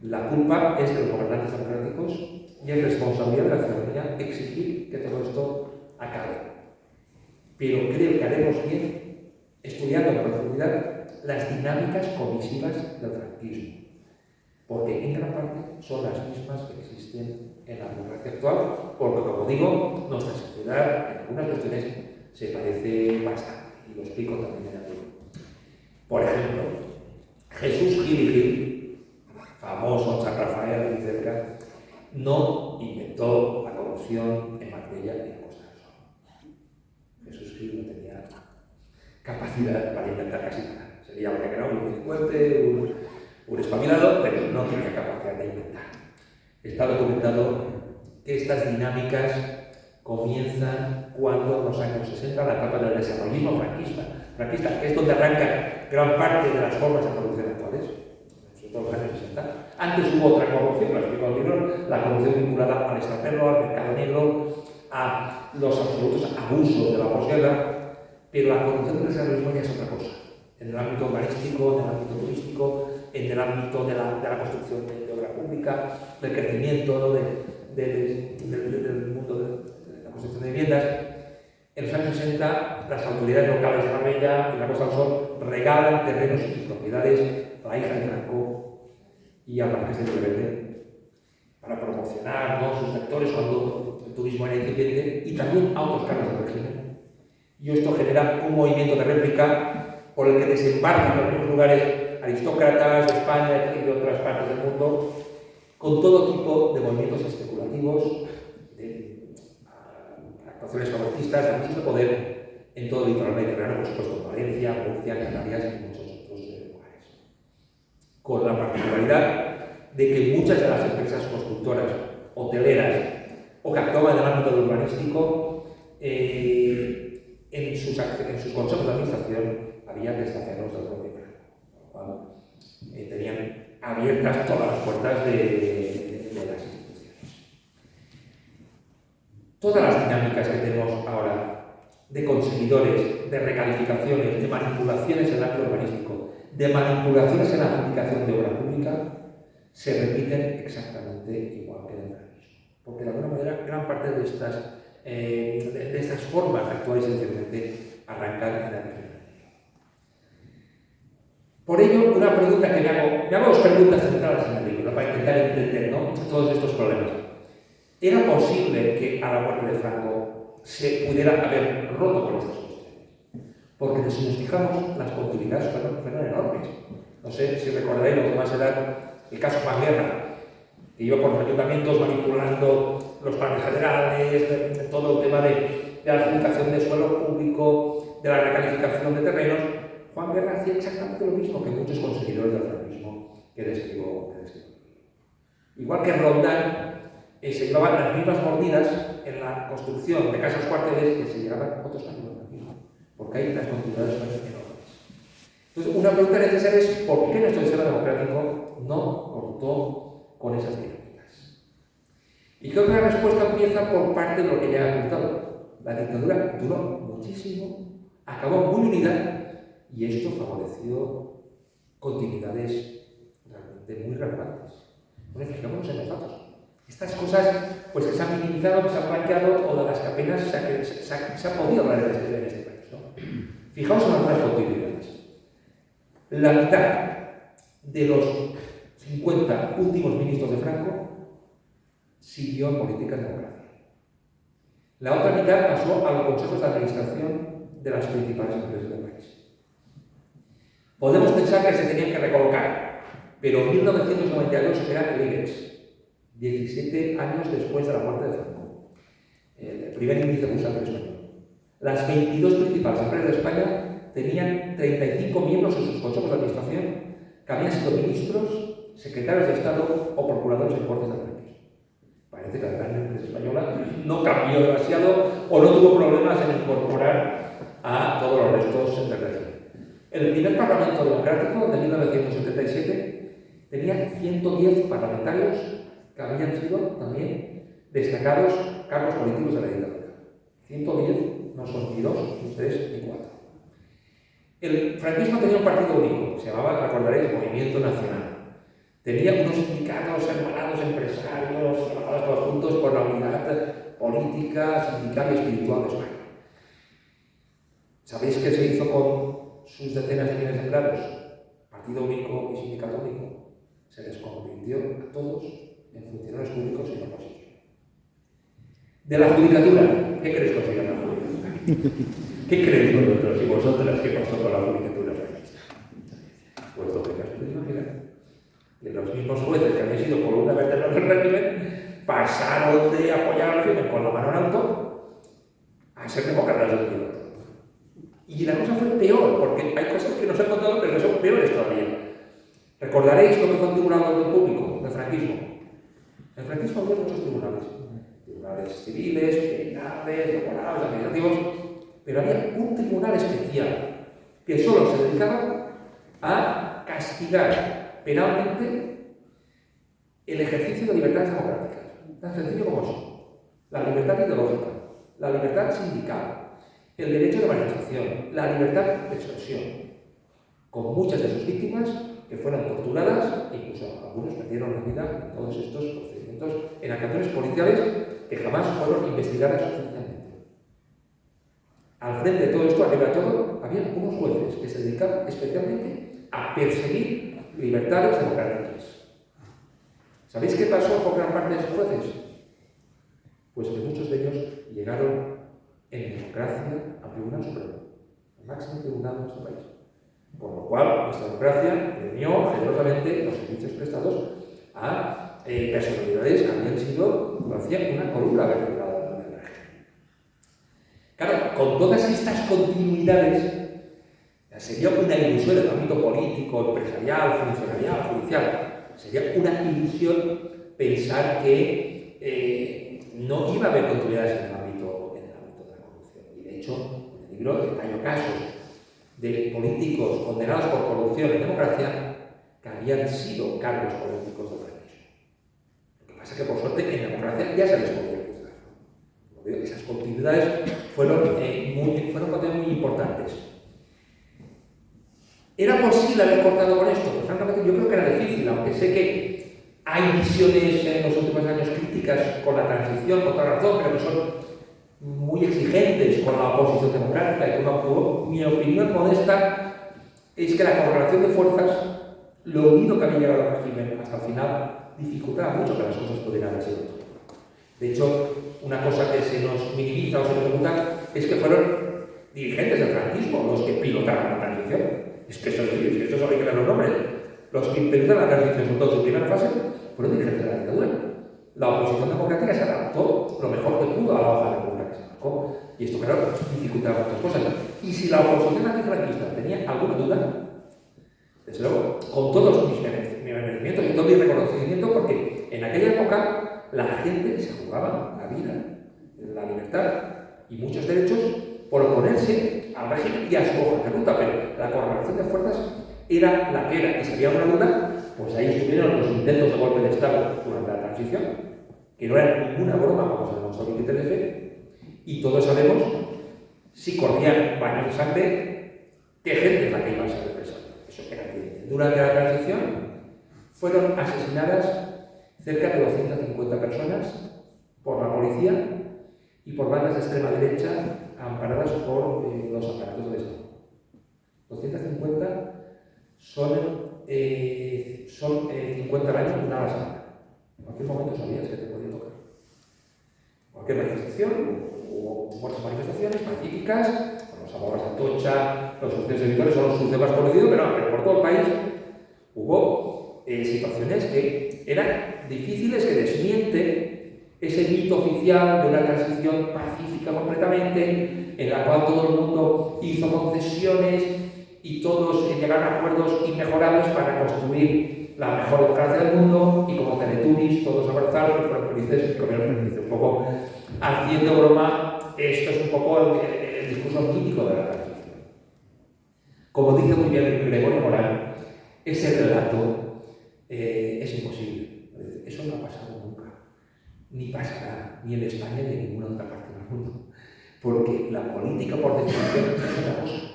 La culpa es de los gobernantes democráticos y es responsabilidad de la ciudadanía exigir que todo esto acabe. Pero creo que haremos bien estudiando en profundidad las dinámicas comisivas del franquismo, porque en gran parte son las mismas que existen en la democracia actual, porque, como digo, nuestra sociedad en algunas cuestiones se parece bastante, y lo explico también en el libro. Por ejemplo, Jesús Gil y Gil, famoso San Rafael muy cerca, no inventó la corrupción en Marbella y en Costa del Sol. Jesús Gil no tenía capacidad para inventar casi nada. Sería un delincuente, un espabilado, pero no tenía capacidad de inventar. Está documentado que estas dinámicas comienzan cuando en los años 60, la etapa del desarrollismo franquista, que es donde arranca gran parte de las formas de corrupción actuales, sobre todo en los años 60. Antes hubo otra corrupción, lo explico al libro, la corrupción vinculada al extranjero, al mercado negro, a los absolutos abusos de la posguerra. Pero la corrupción del desarrollismo ya es otra cosa. En el ámbito urbanístico, en el ámbito turístico, en el ámbito de la construcción de obra pública, del crecimiento, ¿no? del mundo de la construcción de viviendas. En los años 60, las autoridades locales de Marbella y la Costa del Sol regalan terrenos y sus propiedades a la hija de Franco y al marqués de Llorente para promocionar, ¿no?, sus sectores cuando el turismo era incipiente, y también a otros cargos del régimen. Y esto genera un movimiento de réplica por el que desembarcan en algunos lugares aristócratas de España y de otras partes del mundo, con todo tipo de movimientos especulativos, de actuaciones favoritistas, de abusos de poder en todo el litoral mediterráneo, por supuesto, en Valencia, Murcia, Canarias y muchos otros lugares. Con la particularidad de que muchas de las empresas constructoras, hoteleras o que actuaban en el ámbito del urbanístico, en sus consejos de administración había testaferros del propio Franco, con lo cual tenían abiertas todas las puertas de las instituciones. Todas las dinámicas que tenemos ahora de conseguidores, de recalificaciones, de manipulaciones en el ámbito urbanístico, de manipulaciones en la adjudicación de obra pública, se repiten exactamente igual que en el franquismo. Porque de alguna manera gran parte de estas formas actuales esencialmente arrancar en la primera. Por ello, una pregunta que me hago dos preguntas centrales en el libro, ¿no? Para intentar entender, ¿no?, todos estos problemas. ¿Era posible que a la muerte de Franco se pudiera haber roto con estas cuestiones? Porque si nos fijamos, las continuidades fueron enormes. No sé si recordaréis los demás edad el caso Juan Guerra, que iba por los ayuntamientos manipulando los planes generales, de todo el tema de la adjudicación de suelo público, de la recalificación de terrenos. Juan Guerra hacía exactamente lo mismo que muchos conseguidores del franquismo que describo. Igual que Roldán, se llevaban las mismas mordidas en la construcción de casas cuarteles que se llevaban otros casos del franquismo, porque hay las continuidades enormes. Entonces, una pregunta necesaria es ¿por qué nuestro sistema democrático no cortó con esas dinámicas? Y creo que la respuesta empieza por parte de lo que ya he apuntado. La dictadura duró muchísimo, acabó muy unida, y esto favoreció continuidades realmente muy relevantes. Bueno, fijémonos en los datos. Estas cosas pues, que se han minimizado, que se han blanqueado, o de las que apenas se ha podido hablar en este país, ¿no? Fijaos en algunas continuidades. La mitad de los 50 últimos ministros de Franco siguió en política de democracia. La otra mitad pasó a los consejos de administración de las principales empresas del país. Podemos pensar que se tenían que recolocar, pero en 1992 era el IBEX, 17 años después de la muerte de Franco, el primer índice bursátil español. Las 22 principales empresas de España tenían 35 miembros en sus consejos de administración que habían sido ministros, secretarios de Estado o procuradores en cortes de franquismo. Parece que la gran empresa española no cambió demasiado o no tuvo problemas en incorporar a todos los restos del régimen. El primer Parlamento Democrático de 1977 tenía 110 parlamentarios que habían sido también destacados cargos políticos de la dictadura. 110, no son ni 2, ni 3, ni 4. El franquismo tenía un partido único, se llamaba, recordaréis, Movimiento Nacional. Tenía unos sindicatos hermanados, empresarios, trabajados todos juntos por la unidad política, sindical y espiritual de España. ¿Sabéis qué se hizo con sus decenas de miles de empleados? Partido único y sindicato único. Se les convirtió a todos en funcionarios públicos y no posible. De la judicatura, ¿qué creéis que consiguió la judicatura? ¿Qué creéis vosotros y vosotras que pasó con la judicatura franquista? Pues lo que os podéis imaginar. Que los mismos jueces que habían sido columna vertebral del régimen pasaron de apoyar al régimen con la mano en alto a ser demócratas del mundo. Y la cosa fue peor, porque hay cosas que nos han contado, pero que son peores todavía. ¿Recordaréis lo que fue el Tribunal de Orden Público del franquismo? El franquismo había muchos tribunales. Tribunales civiles, penales, laborales, administrativos, pero había un tribunal especial que solo se dedicaba a castigar penalmente el ejercicio de libertades democráticas. Tan sencillo como eso. La libertad ideológica, la libertad sindical, el derecho de manifestación, la libertad de expresión, con muchas de sus víctimas que fueron torturadas, incluso algunos perdieron la vida en todos estos procedimientos, en actuaciones policiales que jamás fueron investigadas judicialmente. Al frente de todo esto, arriba de todo, había unos jueces que se dedicaban especialmente a perseguir libertades democráticas. ¿Sabéis qué pasó con gran parte de esos jueces? Pues que muchos de ellos llegaron en democracia al Tribunal Supremo, el máximo tribunal de nuestro país. Por lo cual, nuestra democracia premió generosamente los servicios prestados a personalidades que habían sido, lo hacían, una columna vertebral del régimen. Claro, con todas estas continuidades, sería una ilusión en el ámbito político, empresarial, funcionarial, judicial. Sería una ilusión pensar que no iba a haber continuidades en el ámbito de la corrupción. Y de hecho, en el libro detallo casos de políticos condenados por corrupción en democracia que habían sido cargos políticos del franquismo. Lo que pasa es que, por suerte, en democracia ya se les podía juzgar. Esas continuidades fueron muy importantes. ¿Era posible haber cortado con esto? Pues francamente yo creo que era difícil, aunque sé que hay visiones en los últimos años críticas con la transición, con toda razón, pero que son muy exigentes con la oposición democrática y cómo actuó. Mi opinión modesta es que la correlación de fuerzas, lo unido que había llegado al régimen hasta el final, dificultaba mucho que las cosas pudieran haber sido otras. De hecho, una cosa que se nos minimiza o se nos pregunta es que fueron dirigentes del franquismo los que pilotaron la transición. Es que eso hay que dar los nombres. Los que pilotaron la transición, sobre todo en su primera fase, fueron dirigentes de la dictadura. La oposición democrática se adaptó lo mejor que pudo a la hoja de ruta que se marcó. Y esto, claro, dificultaba muchas cosas. Y si la oposición antifranquista tenía alguna duda, desde luego, con todos mis merecimientos y todo mi reconocimiento, porque en aquella época la gente se jugaba la vida, la libertad y muchos derechos por oponerse al régimen y a su hoja de ruta, pero la correlación de fuerzas era la que era. Y si había una duda, pues ahí estuvieron los intentos de golpe de Estado durante la transición, que no eran ninguna broma, como se demostró el 23F, y todos sabemos, si corrían baños de sangre, qué gente es la que iba a ser represada. Eso era evidente. Durante la transición fueron asesinadas cerca de 250 personas por la policía y por bandas de extrema derecha amparadas por los aparatos del Estado. 250 son 50 años de una semana. En cualquier momento sabías que te podía tocar. Cualquier manifestación, hubo muchas manifestaciones pacíficas, con los abogados de Atocha, los sucesos editores son los sucesos más conocidos, pero por todo el país hubo situaciones que eran difíciles, que desmienten ese mito oficial de una transición pacífica completamente, en la cual todo el mundo hizo concesiones y todos llegaron a acuerdos inmejorables para construir la mejor democracia del mundo, y como Teletubbies todos abrazaron y fueron felices y comieron felices. Un poco haciendo broma, esto es un poco el discurso mítico de la transición. Como dice muy bien Gregorio Morán, ese relato es imposible. Eso no ha pasado nunca, ni pasará, ni en España ni en ninguna otra parte del mundo. Porque la política, por definición, es una cosa.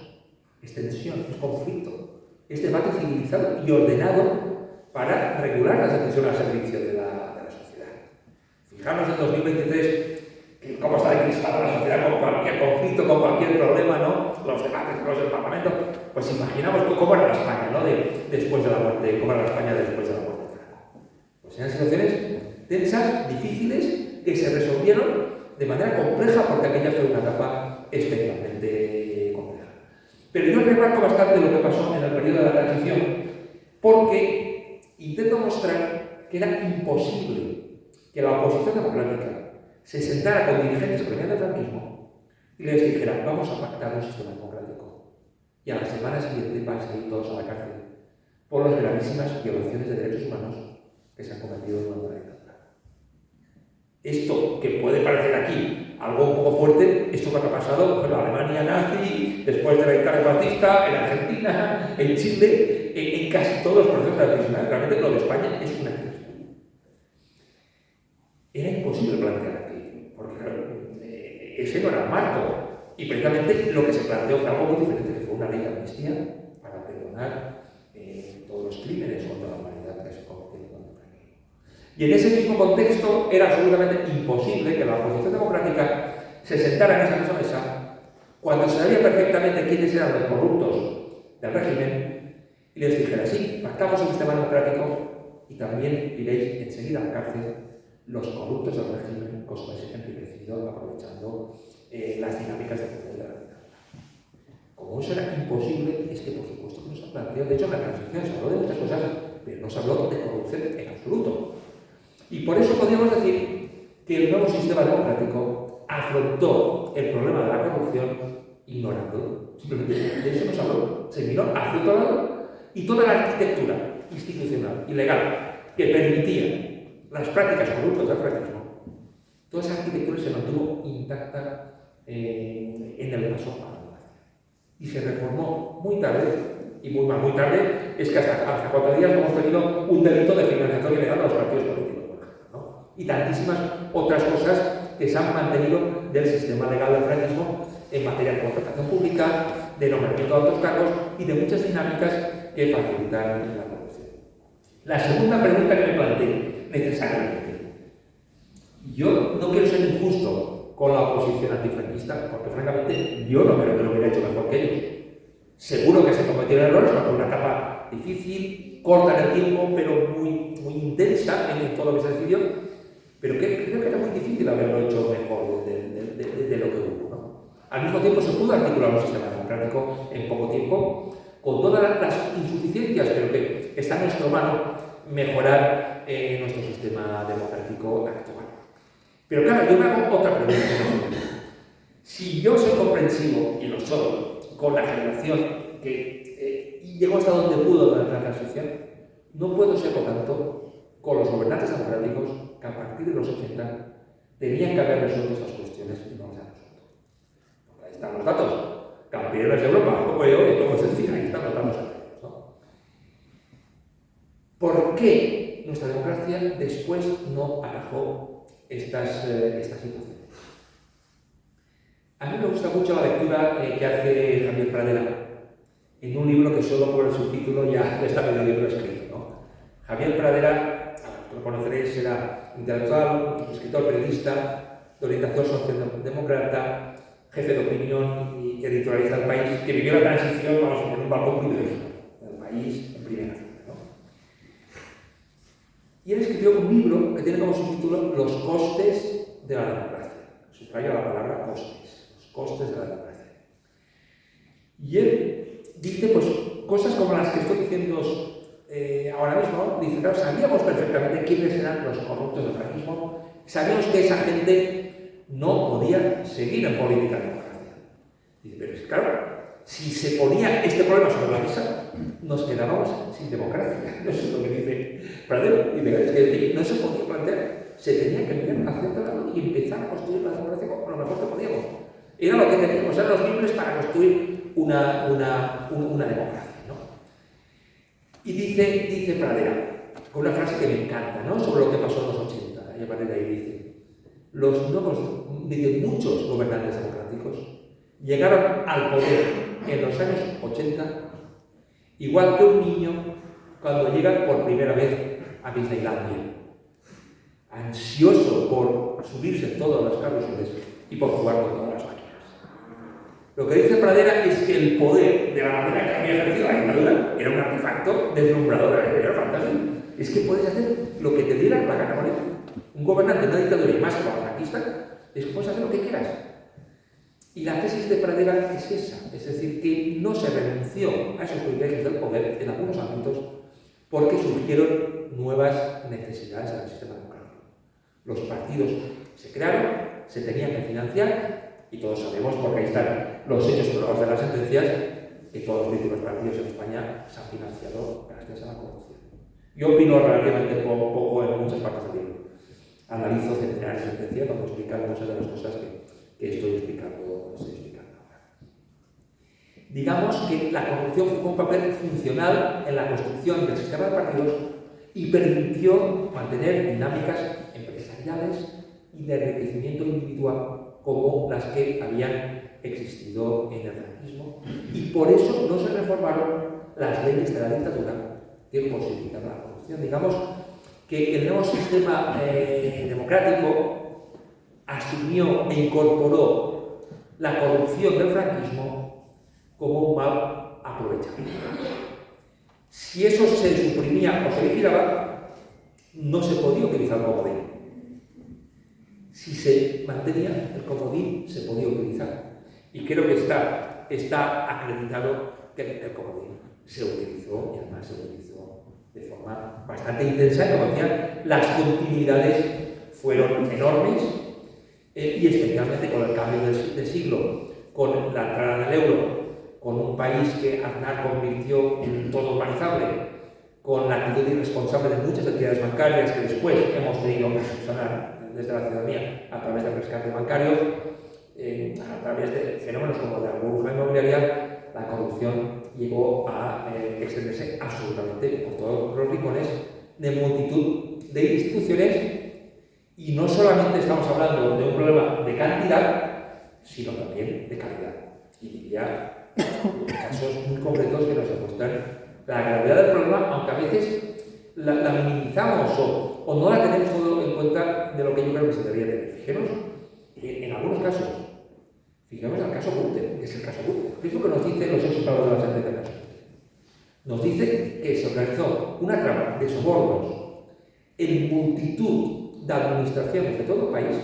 Es tensión, es conflicto, es debate civilizado y ordenado para regular las decisiones al servicio de la sociedad. Fijaros en 2023 cómo está encrispada la sociedad con cualquier conflicto, con cualquier problema, ¿no? Los debates, los del Parlamento. Pues imaginamos cómo era la España, ¿no? Después de la muerte, cómo era la España después de la muerte de Franco. Pues eran situaciones tensas, difíciles, que se resolvieron de manera compleja, porque aquella fue una etapa especialmente compleja. Pero yo remarco bastante lo que pasó en el periodo de la transición, porque intento mostrar que era imposible que la oposición democrática se sentara con dirigentes que venían del franquismo y les dijera: vamos a pactar un sistema democrático. Y a la semana siguiente van a salir todos a la cárcel por las gravísimas violaciones de derechos humanos que se han cometido durante la dictadura. Esto que puede parecer aquí algo un poco fuerte, esto que ha pasado en la Alemania nazi, después de la dictadura fascista, en Argentina, en Chile, en casi todos los procesos transicionales. Realmente lo de España es una crisis. Era imposible plantear aquí, porque claro, ese no era el marco. Y precisamente lo que se planteó fue algo muy diferente, que fue una ley de amnistía para perdonar todos los crímenes contra la humanidad que se cometieron contra el franquismo. Y en ese mismo contexto era absolutamente imposible que la oposición democrática se sentara en esa misma mesa cuando se sabía perfectamente quiénes eran los corruptos del régimen y les dijera: sí, pactamos un sistema democrático y también iréis enseguida a la cárcel los corruptos del régimen que os habéis enriquecido aprovechando las dinámicas de poder de la dictadura. Como eso era imposible, es que por supuesto que no se planteó. De hecho, en la transición se habló de muchas cosas, pero no se habló de corrupción en absoluto. Y por eso podríamos decir que el nuevo sistema democrático afrontó el problema de la corrupción ignorándolo. Simplemente de eso no se habló. Se miró hacia otro lado y toda la arquitectura institucional y legal que permitía las prácticas corruptas del franquismo, toda esa arquitectura se mantuvo intacta en el paso a la democracia. Y se reformó muy tarde, y muy tarde es que hasta hace 4 días hemos tenido un delito de financiación ilegal a los partidos políticos, por ejemplo, ¿no? Y tantísimas otras cosas que se han mantenido del sistema legal del franquismo en materia de contratación pública, de nombramiento de altos cargos y de muchas dinámicas que facilitan la corrupción. La segunda pregunta que me planteé, necesariamente. Yo no quiero ser injusto con la oposición antifranquista, porque francamente yo no creo que lo hubiera hecho mejor que ellos. Seguro que se cometieron errores, porque fue una etapa difícil, corta en el tiempo, pero muy intensa en todo lo que se decidió, pero creo que era muy difícil haberlo hecho mejor de lo que hubo, ¿no? Al mismo tiempo se pudo articular un sistema democrático en poco tiempo, con todas las insuficiencias, pero que está en nuestra mano mejorar nuestro sistema democrático actual. Pero claro, yo me hago otra pregunta. Si yo soy comprensivo, y lo soy, con la generación que llegó hasta donde pudo durante la transición, no puedo ser, por tanto, con los gobernantes democráticos que a partir de los 80 tenían que haber resuelto estas cuestiones y no las han resuelto. Ahí están los datos. Campeones de Europa, como yo, y como se decía, ahí están los datos, ¿no? ¿Por qué nuestra democracia después no atajó estas situaciones? A mí me gusta mucho la lectura que hace Javier Pradera en un libro que solo por el subtítulo ya está medio libro escrito, ¿no? Javier Pradera, lo conoceréis, era intelectual, escritor, periodista, de orientación socialdemócrata, jefe de opinión y editorialista del País, que vivió la transición, vamos, en un balcón privilegiado del País en primera fila, ¿no? Y él escribió un libro que tiene como subtítulo Los costes de la democracia. Subrayo la palabra costes, los costes de la democracia. Y él dice, pues, cosas como las que estoy diciendo ahora mismo. Dice, claro, sabíamos perfectamente quiénes eran los corruptos del franquismo, sabíamos que esa gente no podía seguir en política democrática. Dice, pero es claro, si se ponía este problema sobre la mesa, nos quedábamos sin democracia. No es lo que dice Pradera. Dice, es que no se podía plantear, se tenía que mirar hacia otro lado y empezar a construir la democracia con lo mejor que podíamos. Era lo que teníamos, eran los libres para construir una democracia, ¿no? Y dice Pradera, con una frase que me encanta, ¿no?, sobre lo que pasó en los 80, y a partir de ahí dice, muchos gobernantes democráticos llegaron al poder en los años 80, igual que un niño cuando llega por primera vez a Disneylandia, ansioso por subirse en todos los carruseles y por jugar con todas las máquinas. Lo que dice Pradera es que el poder, de la manera que había ejercido la dictadura, era un artefacto deslumbrador, era fantástico. Es que puedes hacer lo que te diera la gana con él. Un gobernante de una dictadura, y más como la franquista, es que puedes hacer lo que quieras. Y la tesis de Pradera es esa, es decir, que no se renunció a esos privilegios del poder en algunos ámbitos porque surgieron nuevas necesidades en el sistema democrático. Los partidos se crearon, se tenían que financiar, y todos sabemos, porque ahí están los hechos probados de las sentencias, que todos los principales partidos en España se han financiado gracias a la corrupción. Yo opino relativamente poco en muchas partes del libro. Analizo centenares de sentencias cuando explicar muchas de las cosas que estoy explicando ahora. Digamos que la corrupción jugó un papel funcional en la construcción del sistema de partidos y permitió mantener dinámicas empresariales y de enriquecimiento individual como las que habían existido en el franquismo, y por eso no se reformaron las leyes de la dictadura que posibilitaban la corrupción. Digamos que el nuevo sistema democrático asumió e incorporó la corrupción del franquismo como un mal aprovechado. Si eso se suprimía o se liquidaba, no se podía utilizar el comodín. Si se mantenía el comodín, se podía utilizar. Y creo que está acreditado que el comodín se utilizó, y además se utilizó de forma bastante intensa, y como decía, las continuidades fueron enormes, y especialmente con el cambio de siglo, con la entrada del euro, con un país que Aznar convirtió en todo urbanizable, con la actitud irresponsable de muchas entidades bancarias que después hemos tenido que subsanar desde la ciudadanía a través del rescate bancario, a través de fenómenos como la burbuja inmobiliaria, la corrupción llegó a extenderse absolutamente por todos los rincones de multitud de instituciones, y no solamente estamos hablando de un problema de cantidad, sino también de calidad. Y diría casos muy concretos que nos demuestran la gravedad del problema, aunque a veces la minimizamos o no la tenemos todo en cuenta de lo que yo creo que se debería tener. Fijemos en algunos casos. Fijemos en el caso Gürtel, que es el caso Gürtel. ¿Qué es lo que nos dicen los hechos claros de la sentencia del caso Gürtel? Nos dice que se organizó una trama de sobornos en multitud de administraciones de todo el país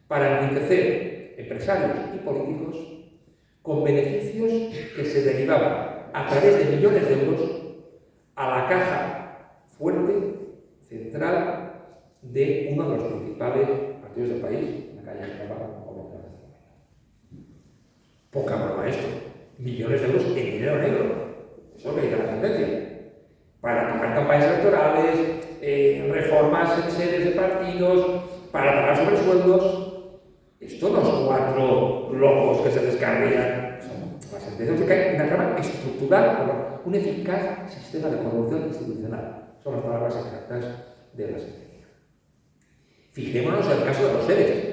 para enriquecer empresarios y políticos con beneficios que se derivaban a través de millones de euros a la caja fuerte central de uno de los principales partidos del país, la calle de Granada. Poca broma esto. Millones de euros en dinero negro. Eso es lo que dice la sentencia. Para pagar campañas electorales, reformas en sedes de partidos, para pagar sobresueldos. Esto no son 4 locos que se descarrían. La sentencia dice que hay una trama estructural, un eficaz sistema de corrupción institucional. Son las palabras exactas de la sentencia. Fijémonos en el caso de los seres.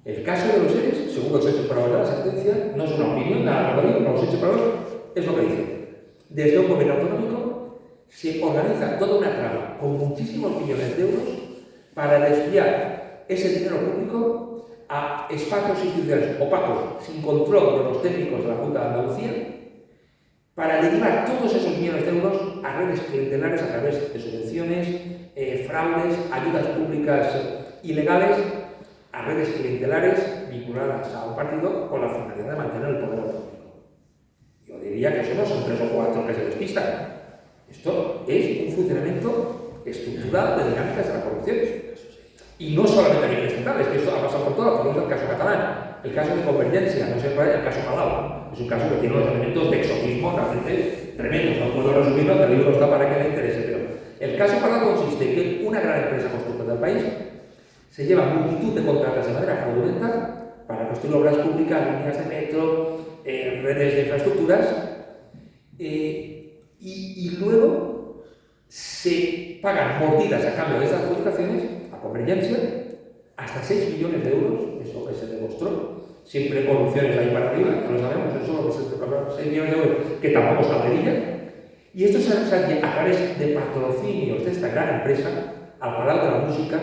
El caso de los seres, según los hechos probados de la sentencia, no es una opinión, nada, los hechos probados es lo que dice. Desde un gobierno autonómico se organiza toda una trama con muchísimos millones de euros para desviar ese dinero público a espacios institucionales opacos, sin control de los técnicos de la Junta de Andalucía, para derivar todos esos millones de euros a redes clientelares a través de subvenciones, fraudes, ayudas públicas ilegales, a redes clientelares vinculadas a un partido con la finalidad de mantener el poder autonómico. Yo diría que eso no son 3 o 4 que se despistan. Esto es un funcionamiento estructural de dinámicas de la corrupción. Y no solamente a nivel estatal, es que esto ha pasado por todo, por el caso catalán, el caso de Convergencia, no sé cuál es el caso Palau. Es un caso que tiene unos elementos de exotismo realmente tremendos. No puedo resumirlo, el libro está para que le interese, pero el caso Palau consiste en que una gran empresa constructora del país se lleva multitud de contratos de manera fraudulenta para construir obras públicas, líneas de metro, redes de infraestructuras, y luego se pagan mordidas a cambio de esas adjudicaciones a Convergencia hasta 6 millones de euros, es lo que se demostró, siempre corrupciones ahí para arriba, ya lo sabemos, eso es lo que se pagó, 6 millones de euros, que tampoco es calderilla, y esto se hace a través de patrocinios de esta gran empresa al Palau de la Música,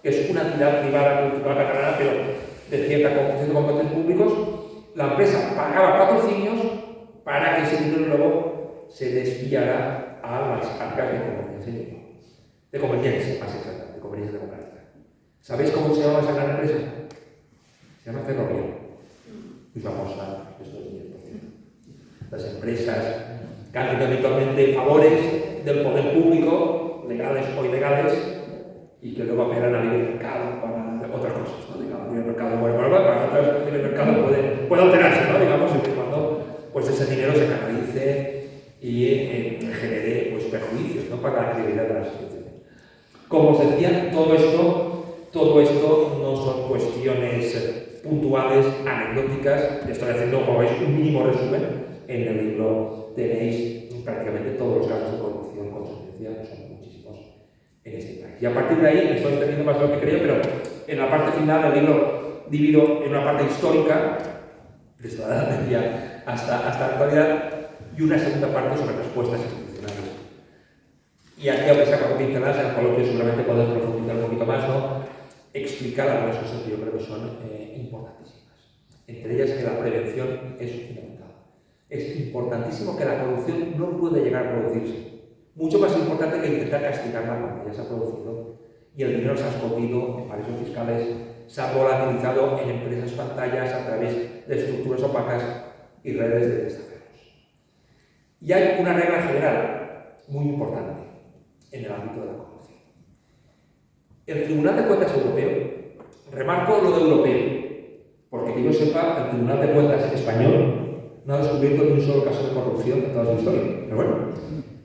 que es una entidad privada cultural catalana, pero de cierta competencia con poderes públicos. La empresa pagaba patrocinios para que ese dinero luego se desviara a las arcas de Convergencia, más exactamente, de Convergencia Democrática. ¿Sabéis cómo se llama esa gran empresa? Se llama Ferrovial. Muy famosa estos días, por cierto. Las empresas que hacen habitualmente favores del poder público, legales o ilegales, y que luego operan a nivel mercado para otras cosas, ¿no? Digamos, a nivel mercado puede volver, para otras a nivel mercado puede alterarse, ¿no? Digamos, siempre y cuando pues, ese dinero se canalice y genere pues, perjuicios, ¿no? Para la credibilidad de las instituciones. Como os decía, todo esto no son cuestiones puntuales, anecdóticas. Estoy haciendo, como veis, un mínimo resumen. En el libro tenéis prácticamente todos los casos de corrupción con sentencia, son muchísimos en este país. Y a partir de ahí, estoy teniendo más de lo que creía, pero en la parte final del libro divido en una parte histórica, desde la Edad Media hasta la actualidad, y una segunda parte sobre respuestas institucionales. Y aquí, aunque sea como pinceladas, en el coloquio seguramente podéis profundizar un poquito más, ¿no? Explicar algunas cosas que yo creo que son importantísimas. Entre ellas que la prevención es fundamental. Es importantísimo que la corrupción no puede llegar a producirse. Mucho más importante que intentar castigarla cuando ya se ha producido y el dinero se ha escondido en paraísos fiscales, se ha volatilizado en empresas pantallas a través de estructuras opacas y redes de testaferros. Y hay una regla general muy importante en el ámbito de la corrupción. El Tribunal de Cuentas Europeo, remarco lo de europeo, porque que yo sepa, el Tribunal de Cuentas español no ha descubierto ni un solo caso de corrupción en toda su historia. Pero bueno,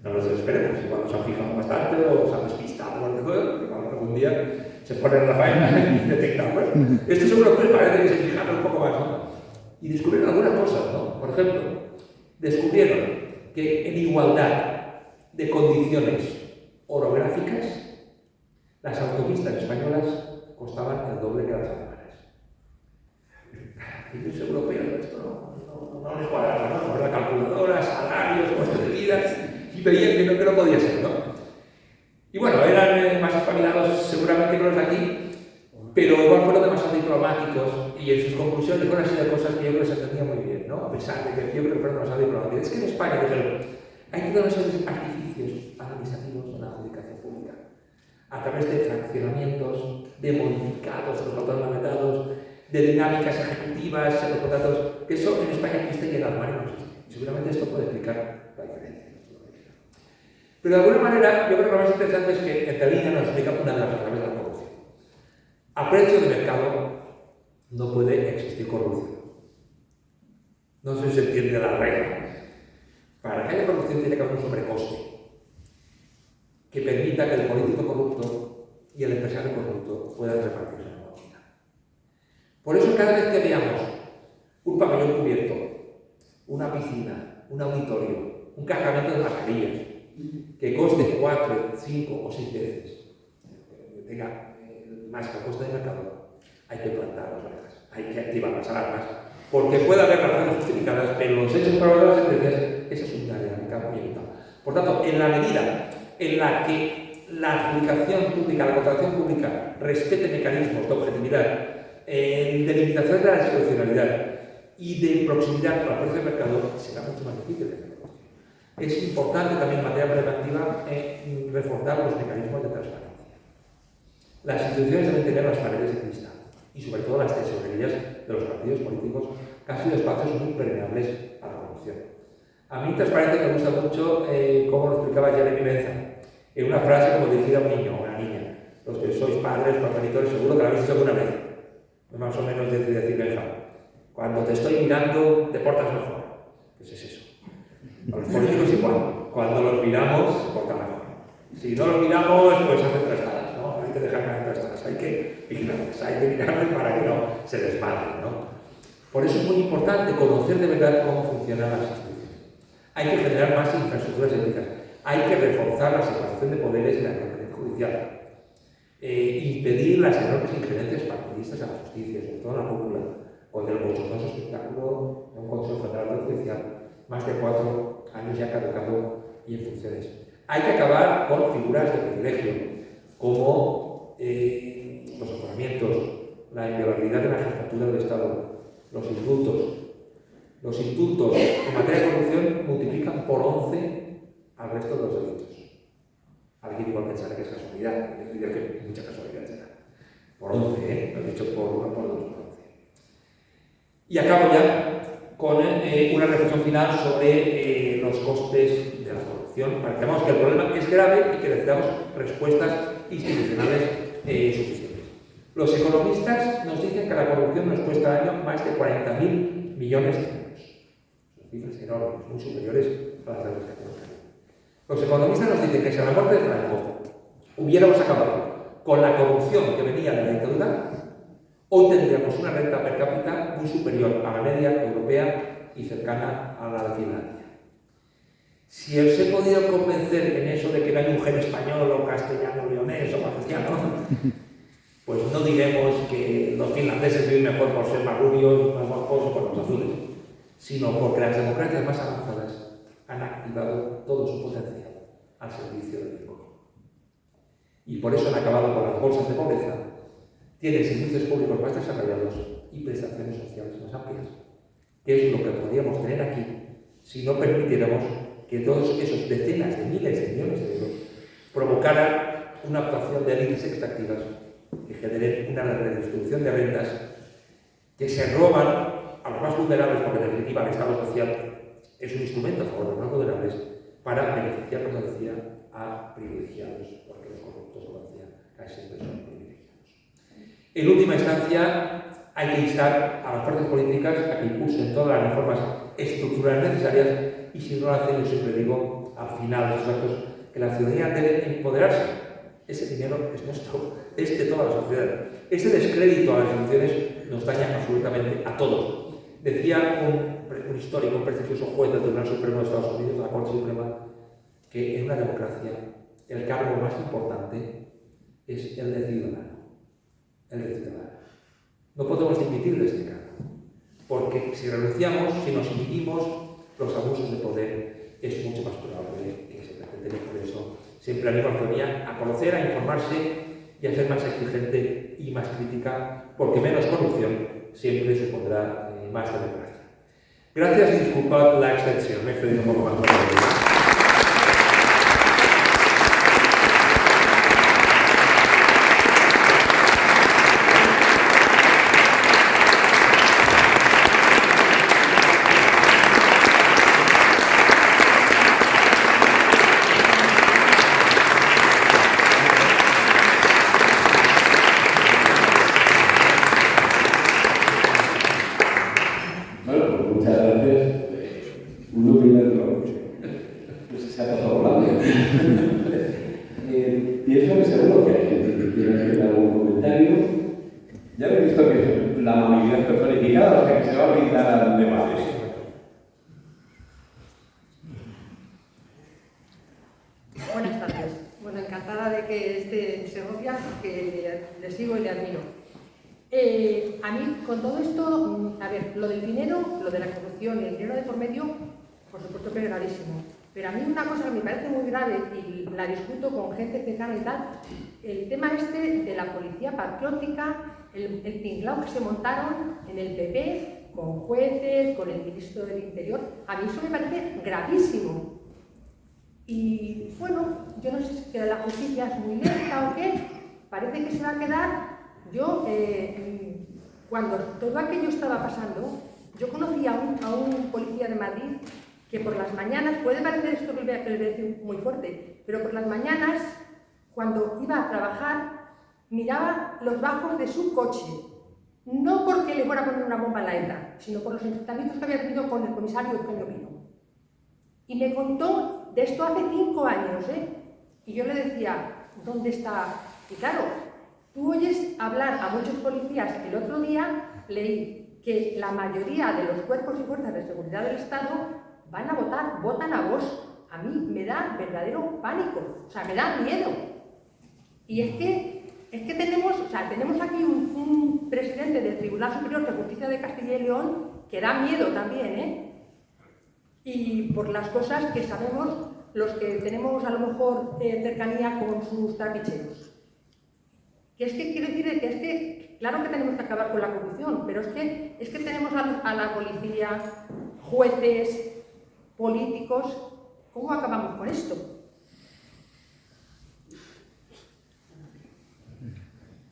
no nos desesperemos. Igual nos han fijado bastante o se han despistado o algún día se ponen en la faena y detectan. Bueno, estos europeos parece que se fijaron un poco más, ¿no? Y descubrieron algunas cosas, ¿no? Por ejemplo, descubrieron que en igualdad de condiciones orográficas, las autopistas españolas costaban el doble que las alemanas. Y los europeos, esto no les cuadraba, ¿no? Por la calculadora, salarios, costes de vida, y veían que no podía ser, ¿no? Y bueno, eran más espabilados seguramente que los de aquí, pero igual fueron demasiado diplomáticos y en sus conclusiones dijo una serie de cosas que yo creo que se entendía muy bien, ¿no? A pesar de que yo creo que fueron demasiado diplomáticas. Es que en España, dijeron, hay que dar una serie de artificios administrativos en la adjudicación pública, a través de fraccionamientos, de modificados de los contratos lamentados, de dinámicas ejecutivas en los contratos, que eso en España existe y en Alemania no existe. Y seguramente esto puede explicar la diferencia. Pero de alguna manera, yo creo que lo más interesante es que Catalina nos explica una de las claves de la corrupción. A precio de mercado no puede existir corrupción. No sé si se entiende la regla. Para que haya corrupción tiene que haber un sobrecoste que permita que el político corrupto y el empresario corrupto puedan repartirse la máquina. Por eso cada vez que veamos un pabellón cubierto, una piscina, un auditorio, un cargamento de mascarillas, que coste 4, 5 o 6 veces, que tenga más que el coste de mercado, hay que plantar las orejas, hay que activar las alarmas, porque puede haber razones justificadas, pero los hechos probados de las sentencias, esa es una dinámica muy evitada. Por tanto, en la medida en la que la adjudicación pública, la contratación pública, respete mecanismos de objetividad, de limitación de la discrecionalidad y de proximidad con el precio del mercado, será mucho más difícil de hacerlo. Es importante también en materia preventiva reforzar los mecanismos de transparencia. Las instituciones deben tener las paredes de cristal y sobre todo las tesorerías de los partidos políticos, que han sido espacios muy permeables a la corrupción. A mí transparencia me gusta mucho cómo lo explicaba Jeremy Bentham, en una frase como decía un niño o una niña. Los que sois padres, progenitores, seguro que la habéis dicho alguna vez. Más o menos decir Bentham, cuando te estoy mirando te portas mejor. ¿Qué es eso? A los políticos igual, cuando los miramos se portan mejor. Si no los miramos, pues hacen trastadas, ¿no? Hay que dejar que hagan trastadas, hay que vigilarles, hay que mirarles para que no se desmadren, ¿no? Por eso es muy importante conocer de verdad cómo funcionan las instituciones. Hay que generar más infraestructuras éticas, hay que reforzar la separación de poderes en la independencia judicial, impedir las enormes injerencias partidistas a la justicia, sobre todo en la cúpula, con el bochornoso espectáculo de un Consejo General del Judicial, más de 4 años ya caducado y en funciones. Hay que acabar con figuras de privilegio, como los aforamientos, la inviolabilidad de la jefatura del Estado, los indultos. Los indultos en materia de corrupción multiplican por 11 al resto de los delitos. Alguien igual pensará que es casualidad, yo diría que mucha casualidad será. Por 11, lo he dicho por 1, por 2, por 11. Y acabo ya con una reflexión final sobre los costes de la corrupción, para que veamos que el problema es grave y que necesitamos respuestas institucionales suficientes. Los economistas nos dicen que la corrupción nos cuesta al año más de 40.000 millones de euros. Son cifras enormes, muy superiores a las de los que tenemos. Los economistas nos dicen que si a la muerte de Franco hubiéramos acabado con la corrupción que venía de la dictadura, hoy tendríamos una renta per cápita muy superior a la media europea y cercana a la de Finlandia. Si os he podido convencer en eso de que no hay un gen español o castellano, leonés o valenciano, pues no diremos que los finlandeses viven mejor por ser más rubios, más bajos o por los azules, sino porque las democracias más avanzadas han activado todo su potencial al servicio del pueblo. Y por eso han acabado con las bolsas de pobreza, tienen servicios públicos más desarrollados y prestaciones sociales más amplias, que es lo que podríamos tener aquí si no permitiéramos que todos esos decenas de miles de millones de euros provocaran una actuación de élites extractivas que generen una redistribución de rentas que se roban a los más vulnerables, porque en definitiva el Estado social es un instrumento a favor de los más vulnerables para beneficiar, como decía, a privilegiados, porque los corruptos, como decía, casi siempre son privilegiados. En última instancia, hay que instar a las fuerzas políticas a que impulsen todas las reformas estructurales necesarias y si no lo hacen, yo siempre digo, al final de estos actos, que la ciudadanía debe empoderarse. Ese dinero es nuestro, es de toda la sociedad. Ese descrédito a las instituciones nos daña absolutamente a todos. Decía un histórico, un prestigioso juez del Tribunal Supremo de Estados Unidos, de la Corte Suprema, que en una democracia el cargo más importante es el de ciudadano. El de ciudadano. No podemos dimitir de este cargo, porque si renunciamos, si nos inhibimos, los abusos de poder es mucho más probable que se presenten. Por eso siempre animo a la ciudadanía a conocer, a informarse y a ser más exigente y más crítica, porque menos corrupción siempre supondrá más democracia. Gracias y disculpad la extensión, me he excedido un poco más. Pienso que seguro que hay gente que quiere hacer algún comentario. Ya he visto que la amabilidad personificada, o sea que se va a brindar al debate. Buenas tardes. Bueno, encantada de que esté en Segovia, que le sigo y le admiro. A mí, con todo esto, a ver, lo del dinero, lo de la corrupción y el dinero de por medio, por supuesto que es gravísimo. Pero a mí una cosa que me parece muy grave, y la discuto con gente cercana y tal, el tema este de la policía patriótica, el tinglao que se montaron en el PP, con jueces, con el ministro del Interior, a mí eso me parece gravísimo. Y bueno, yo no sé si que la justicia es muy lenta o qué, parece que se va a quedar. Yo, cuando todo aquello estaba pasando, yo conocí a un policía de Madrid que por las mañanas, puede parecer esto que le voy a decir muy fuerte, pero por las mañanas, cuando iba a trabajar, miraba los bajos de su coche, no porque le fuera a poner una bomba en la ETA, sino por los enfrentamientos que había tenido con el comisario Eugenio Pino. Y me contó de esto hace 5 años, y yo le decía, ¿dónde está? Y claro, tú oyes hablar a muchos policías. El otro día leí que la mayoría de los cuerpos y fuerzas de seguridad del Estado van a votar, votan a Vox. A mí me da verdadero pánico, o sea, me da miedo. Y es que tenemos aquí un presidente del Tribunal Superior de Justicia de Castilla y León que da miedo también, y por las cosas que sabemos los que tenemos a lo mejor cercanía con sus trapicheros. Que es que quiero decir que es que, claro que tenemos que acabar con la corrupción, pero es que tenemos a la policía, jueces, políticos. ¿Cómo acabamos con esto?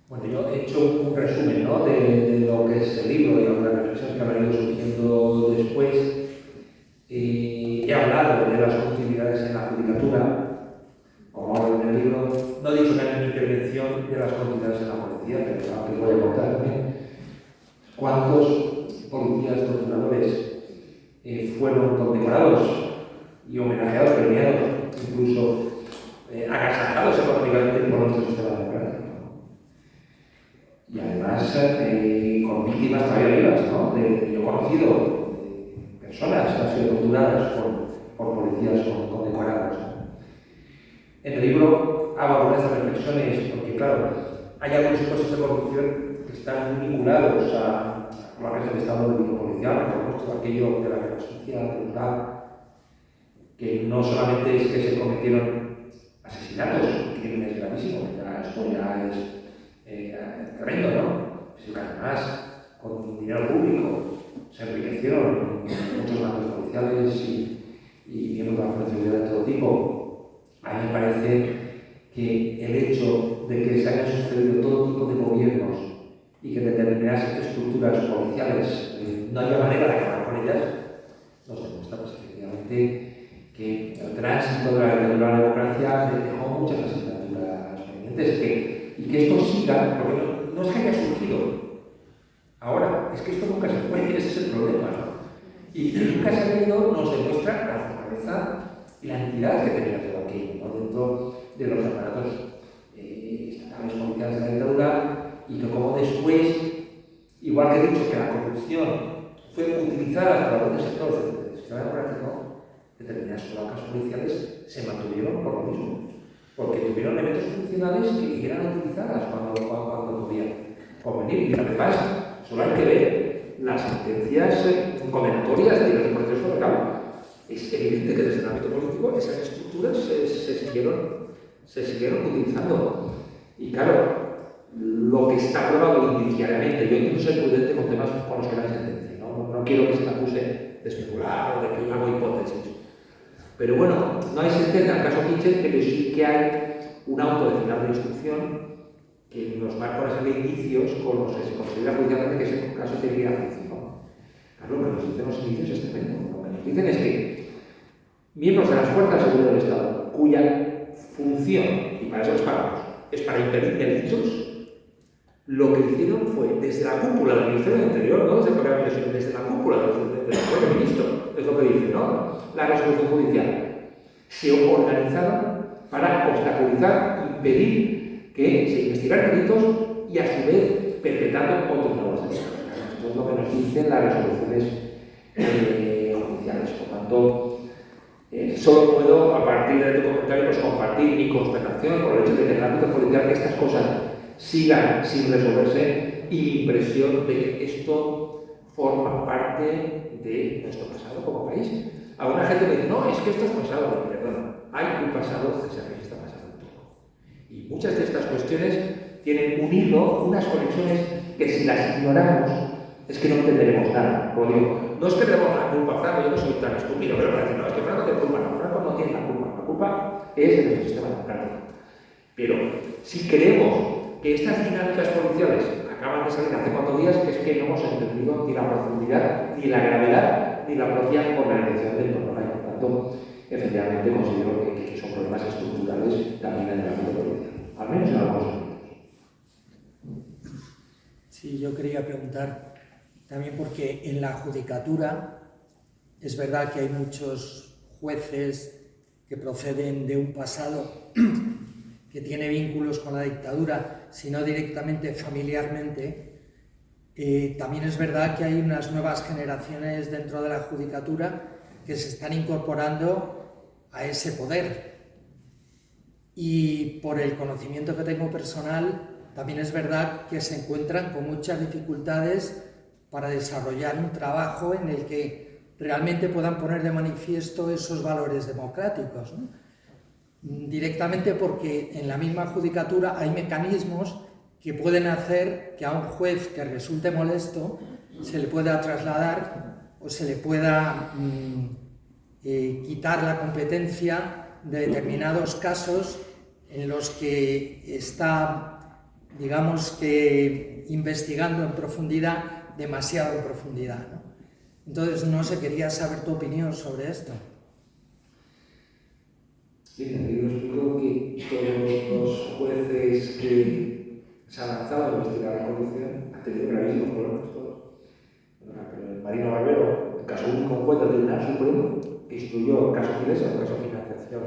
Bueno, yo he hecho un resumen, ¿no?, de lo que es el libro y las reflexiones que han ido surgiendo después. He hablado de las continuidades en la judicatura, como hablo en el libro. No he dicho nada en mi intervención de las continuidades en la policía, pero claro que voy a contar también. ¿Cuántos policías torturadores fueron condecorados y homenajeados, premiados, incluso agasajados económicamente por nuestro sistema democrático? Y además con víctimas todavía vivas, ¿no? Yo he conocido personas que han sido torturadas por policías condecorados. En el libro hago algunas reflexiones, porque claro, hay algunos casos de corrupción que están vinculados a la vez del estado de vida policial, como todo aquello de la guerra social, brutal, que no solamente es que se cometieron asesinatos, crímenes gravísimos, esto ya es tremendo, ¿no? Sino que además, con dinero público, se enriquecieron muchos mandos policiales y miembros de la fuerza de seguridad de todo tipo. A mí me parece que el hecho de que se hayan sucedido todo tipo de gobiernos y que determinadas estructuras policiales no haya manera de acabar con ellas, nos demuestra pues, efectivamente que el tránsito de la democracia dejó muchas asignaturas pendientes y que esto siga, porque no es que haya surgido ahora, es que esto nunca se fue, ese es el problema, ¿no? Y que nunca se ha venido nos demuestra la fortaleza y la entidad que tenía todo aquello, ¿no?, dentro de los aparatos estatales policiales de la dictadura, y que como después, igual que he dicho que la corrupción fue utilizada para algunos sectores del sistema democrático, determinadas placas policiales se mantuvieron por lo mismo, porque tuvieron elementos funcionales que eran utilizadas cuando podían convenir. Y además, solo hay que ver las sentencias condenatorias de los procesos de cabo. Es evidente que desde el ámbito político esas estructuras se siguieron utilizando. Y claro, lo que está aprobado indiciariamente. Yo intento ser prudente con temas con los que no hay sentencia, no quiero que se me acuse de especular o de que yo hago hipótesis. Pero bueno, no hay sentencia en el caso Kitchen, pero sí que hay un auto de final de instrucción que nos marca una serie de indicios con los que se considera judicialmente que ese caso tiene que ir a juicio. Claro, lo que nos dicen los indicios es tremendo. Lo que nos dicen es que miembros de las fuerzas de seguridad del Estado, cuya función, y para eso los pagamos, es para impedir delitos, lo que hicieron fue, desde la cúpula del Ministerio del Interior, no desde el Gobierno, sino desde la cúpula del propio ministro, es lo que dice, ¿no? La resolución judicial, se organizaron para obstaculizar, impedir que se investigaran delitos y a su vez perpetrando otros nuevos delitos. Esto es lo que nos dicen las resoluciones judiciales. Por tanto, solo puedo, a partir de tu comentario, pues, compartir mi constatación por el hecho de que en el ámbito policial estas cosas sigan sin resolverse y mi impresión de que esto forma parte de nuestro pasado como país. Alguna gente me dice, no, es que esto es pasado. Perdón, hay un pasado que se está pasando todo. Y muchas de estas cuestiones tienen un hilo, unas conexiones que si las ignoramos es que no entenderemos nada. Como digo, no es que tenemos la culpa, Franco, yo no soy tan estúpido, pero para decir, no, es que Franco tiene culpa, no, Franco no tiene la culpa es de nuestro sistema democrático. Pero si creemos que estas dinámicas policiales acaban de salir hace 4 días, es que no hemos entendido ni la profundidad, ni la gravedad, ni la propia organización del problema. Y por tanto, efectivamente considero que son problemas estructurales también en el ámbito policial, al menos en algunos ámbitos. Sí, yo quería preguntar también porque en la judicatura es verdad que hay muchos jueces que proceden de un pasado que tiene vínculos con la dictadura, sino directamente familiarmente. También es verdad que hay unas nuevas generaciones dentro de la judicatura que se están incorporando a ese poder. Y por el conocimiento que tengo personal, también es verdad que se encuentran con muchas dificultades para desarrollar un trabajo en el que realmente puedan poner de manifiesto esos valores democráticos, ¿no? Directamente porque en la misma judicatura hay mecanismos que pueden hacer que a un juez que resulte molesto se le pueda trasladar o se le pueda quitar la competencia de determinados casos en los que está, digamos que, investigando en profundidad, demasiado en profundidad, ¿no? Entonces, no sé, quería saber tu opinión sobre esto. Sí, en el libro explico que todos los jueces que se han lanzado a investigar la corrupción han tenido gravísimos problemas todos. El Marino Barbero, el caso único juez del Tribunal Supremo, que instruyó el caso Filesa, el caso de financiación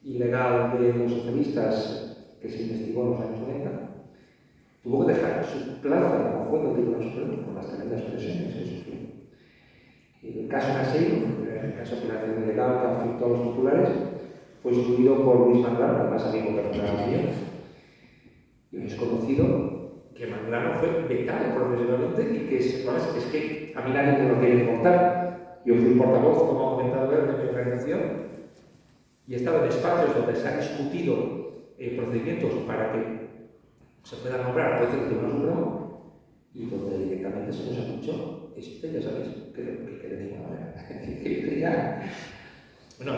ilegal de los socialistas que se investigó en los años 90, tuvo que dejar su plaza como juez del Tribunal Supremo por las tremendas presiones que sufrió. El caso Naseiro, el caso de financiación ilegal que afectó a los titulares, fue instruido por Luis Manglano, además amigo personal mío. Y es conocido que Manglano fue vetado profesionalmente y que es que a mí nadie me lo quiere contar. Yo fui portavoz, como ha comentado él, de mi organización y he estado en espacios donde se han discutido procedimientos para que se puedan nombrar jueces del Tribunal Supremo y donde directamente se nos ha dicho, esto ya sabéis que de ninguna manera. Bueno,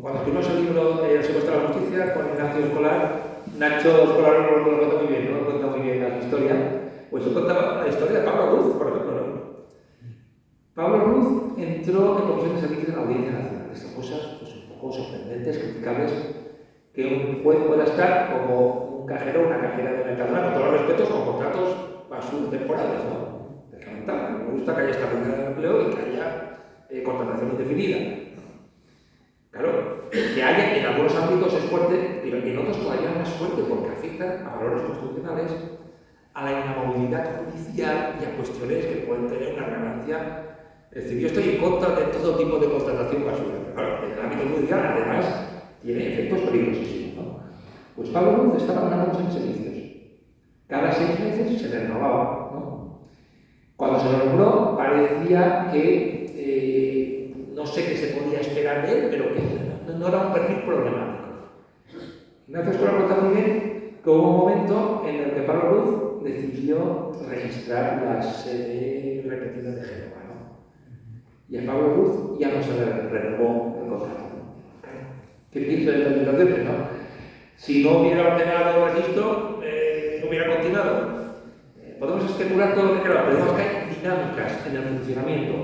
cuando escribimos el libro El secuestro de la justicia con Ignacio Escolar, Nacho Escolar no lo cuenta muy bien, no lo cuenta muy bien la historia, pues yo contaba la historia de Pablo Ruz, por ejemplo. Pablo Ruz entró en comisión de servicios en la Audiencia Nacional. Estas cosas pues, un poco sorprendentes, criticables, que un juez pueda estar como un cajero o una cajera de Mercadona, con todos los respetos, con contratos temporales, ¿no? Es lamentable. Me gusta que haya estabilidad de empleo y que haya contratación indefinida. Claro, que haya en algunos ámbitos es fuerte, pero en otros todavía más fuerte porque afecta a valores constitucionales, a la inamovilidad judicial y a cuestiones que pueden tener una relevancia. Es decir, yo estoy en contra de todo tipo de constatación basura. Claro, el ámbito judicial además tiene efectos peligrosísimos, ¿no? Pues Pablo Ruz estaba en una comisión de servicios. Cada 6 meses se le renovaba, ¿no? Cuando se lo nombró parecía que no sé qué se podía esperar de él, pero que no era un perfil problemático. Ignacio Escolar cuenta muy bien que hubo un momento en el que Pablo Ruz decidió registrar la sede repetida de Génova, ¿no? Y a Pablo Ruz ya no se le renovó el contrato. ¿Qué piensa de esta situación? ¿No? Si no hubiera ordenado el registro, no hubiera continuado. Podemos especular todo lo que queramos, pero vemos que hay dinámicas en el funcionamiento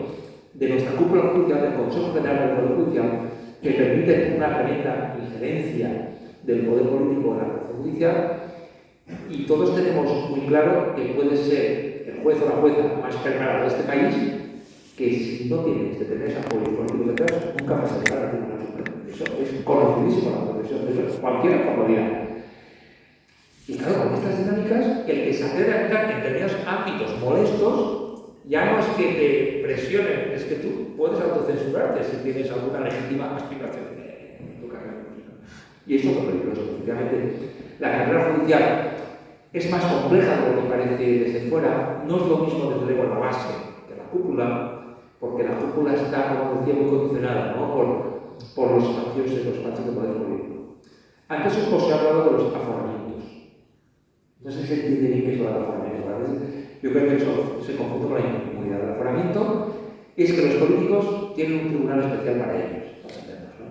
de nuestra cúpula judicial, del Consejo General del Poder Judicial, que permiten una tremenda injerencia del poder político en la actuación judicial, y todos tenemos muy claro que puede ser el juez o la jueza más preparado de este país, que si no tiene este tener ese apoyo político detrás, nunca va a ser para el Tribunal Supremo. Eso es conocidísimo en la profesión, eso cualquiera lo dirá. Y claro, con estas dinámicas, el que se atreve a entrar en determinados ámbitos molestos, ya no es que te presionen, es que tú puedes autocensurarte si tienes alguna legítima aspiración en tu carrera política. Y eso es lo peligroso. Efectivamente, la carrera judicial es más compleja de lo que parece desde fuera. No es lo mismo, desde luego, la base que la cúpula, porque la cúpula está, como decía, muy condicionada, ¿no? por los espacios de poder político. Antes os he hablado de los aforamientos. No sé si se entiende bien qué es lo del aforamiento. Yo creo que eso se confunde con la inmunidad. El aforamiento es que los políticos tienen un tribunal especial para ellos, para entendernos, ¿no?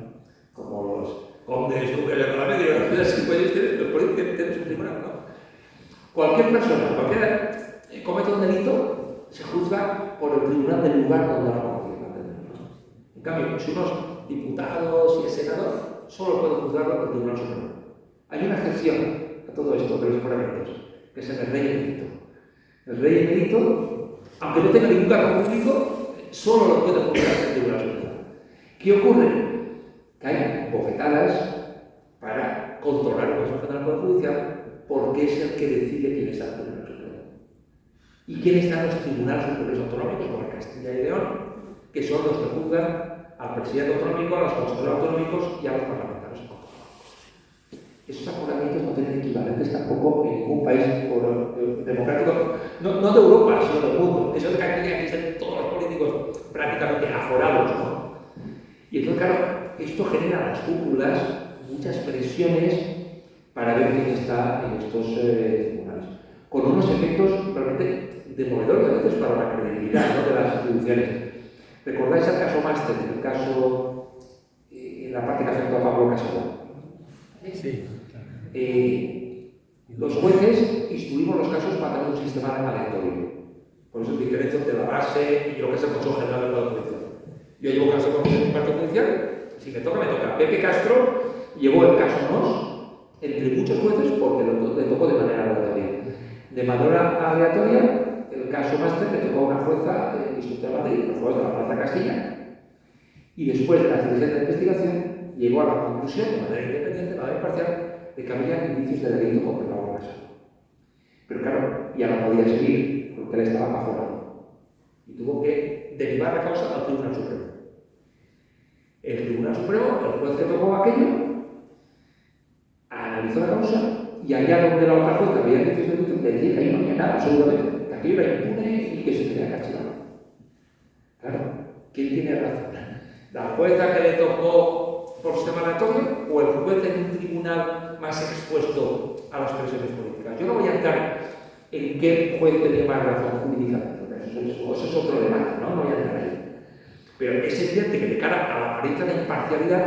Como los condes, duques de la media, los políticos tienen un tribunal, ¿no? Cualquier persona, cualquiera comete un delito, se juzga por el tribunal del lugar donde lo ha cometido, ¿no? En cambio, si unos diputados y el senador, solo puede juzgarlo por el Tribunal Supremo. Hay una excepción a todo esto de los aforamientos, que es el rey emérito. El rey emérito, aunque no tenga ningún cargo público, solo lo puede juzgar el Tribunal Supremo. ¿Qué ocurre? Que hay bofetadas para controlar el Consejo General del Poder Judicial, porque es el que decide quién está en el Tribunal Supremo. ¿Y quién está en los tribunales superiores autonómicos, como en Castilla y León, que son los que juzgan al presidente autonómico, a los consejeros autonómicos y a los parlamentarios autonómicos? Esos aforamientos no tienen equivalentes tampoco en ningún país democrático, no de Europa, sino del mundo. Eso de que aquí están todos los políticos prácticamente aforados, ¿no? Y entonces, claro, esto genera en las cúpulas muchas presiones para ver quién está en estos tribunales, con unos efectos realmente demoledores a veces para la credibilidad, ¿no?, de las instituciones. ¿Recordáis el caso Máster, el caso en la parte que afectó a Pablo Casado? Sí. Los jueces instruimos los casos para tener un sistema aleatorio. Por eso es diferencia entre la base y lo que es el Consejo General del Poder Judicial. Yo llevo caso con el parte judicial, si me toca. Pepe Castro llevó el caso NOS entre muchos jueces porque le tocó de manera aleatoria. De manera aleatoria, el caso Máster le tocó a una jueza del Distrito de Madrid, los jueces de la Plaza Castilla, y después de las diligencias de investigación llegó a la conclusión, de manera independiente, de manera imparcial, de que había indicios de delito contra Pablo Casado. Pero claro, ya no podía seguir porque él estaba aforado y tuvo que derivar la causa al Tribunal Supremo. El Tribunal Supremo, el juez que tomó aquello, analizó la causa y allá donde la otra jueza había indicios de delito, le decía que ahí no había nada, absolutamente, que aquello era impune y que se tenía que archivar. Claro, ¿quién tiene razón? ¿La jueza que le tocó por sistema aleatorio o el juez en un tribunal más expuesto a las presiones políticas? Yo no voy a entrar en qué juez tenía más razón jurídicamente, eso es otro debate, ¿no? No voy a entrar ahí. Pero es evidente que de cara a la apariencia de imparcialidad,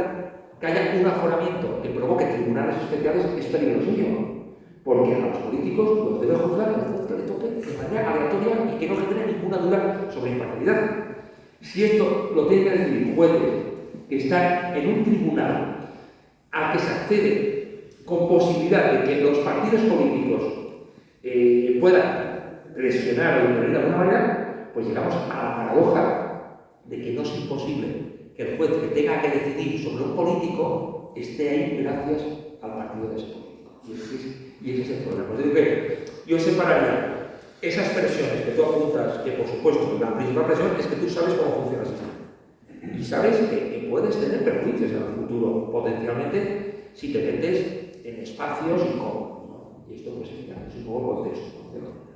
que haya un aforamiento que provoque tribunales especiales es peligrosísimo, porque a los políticos los debe juzgar el juez que le toque de manera aleatoria y que no genere ninguna duda sobre imparcialidad. Si esto lo tienen que decidir jueces que están en un tribunal al que se accede con posibilidad de que los partidos políticos puedan presionar o intervenir de alguna manera, pues llegamos a la paradoja de que no es imposible que el juez que tenga que decidir sobre un político esté ahí gracias al partido de ese político. Y ese es el problema. Yo digo que yo separaría esas presiones que tú apuntas, que por supuesto la principal presión es que tú sabes cómo funciona el sistema. Y sabes que puedes tener perjuicios en el futuro, potencialmente, si te metes en espacios incómodos, ¿no? Y esto pues es un poco contexto, ¿no?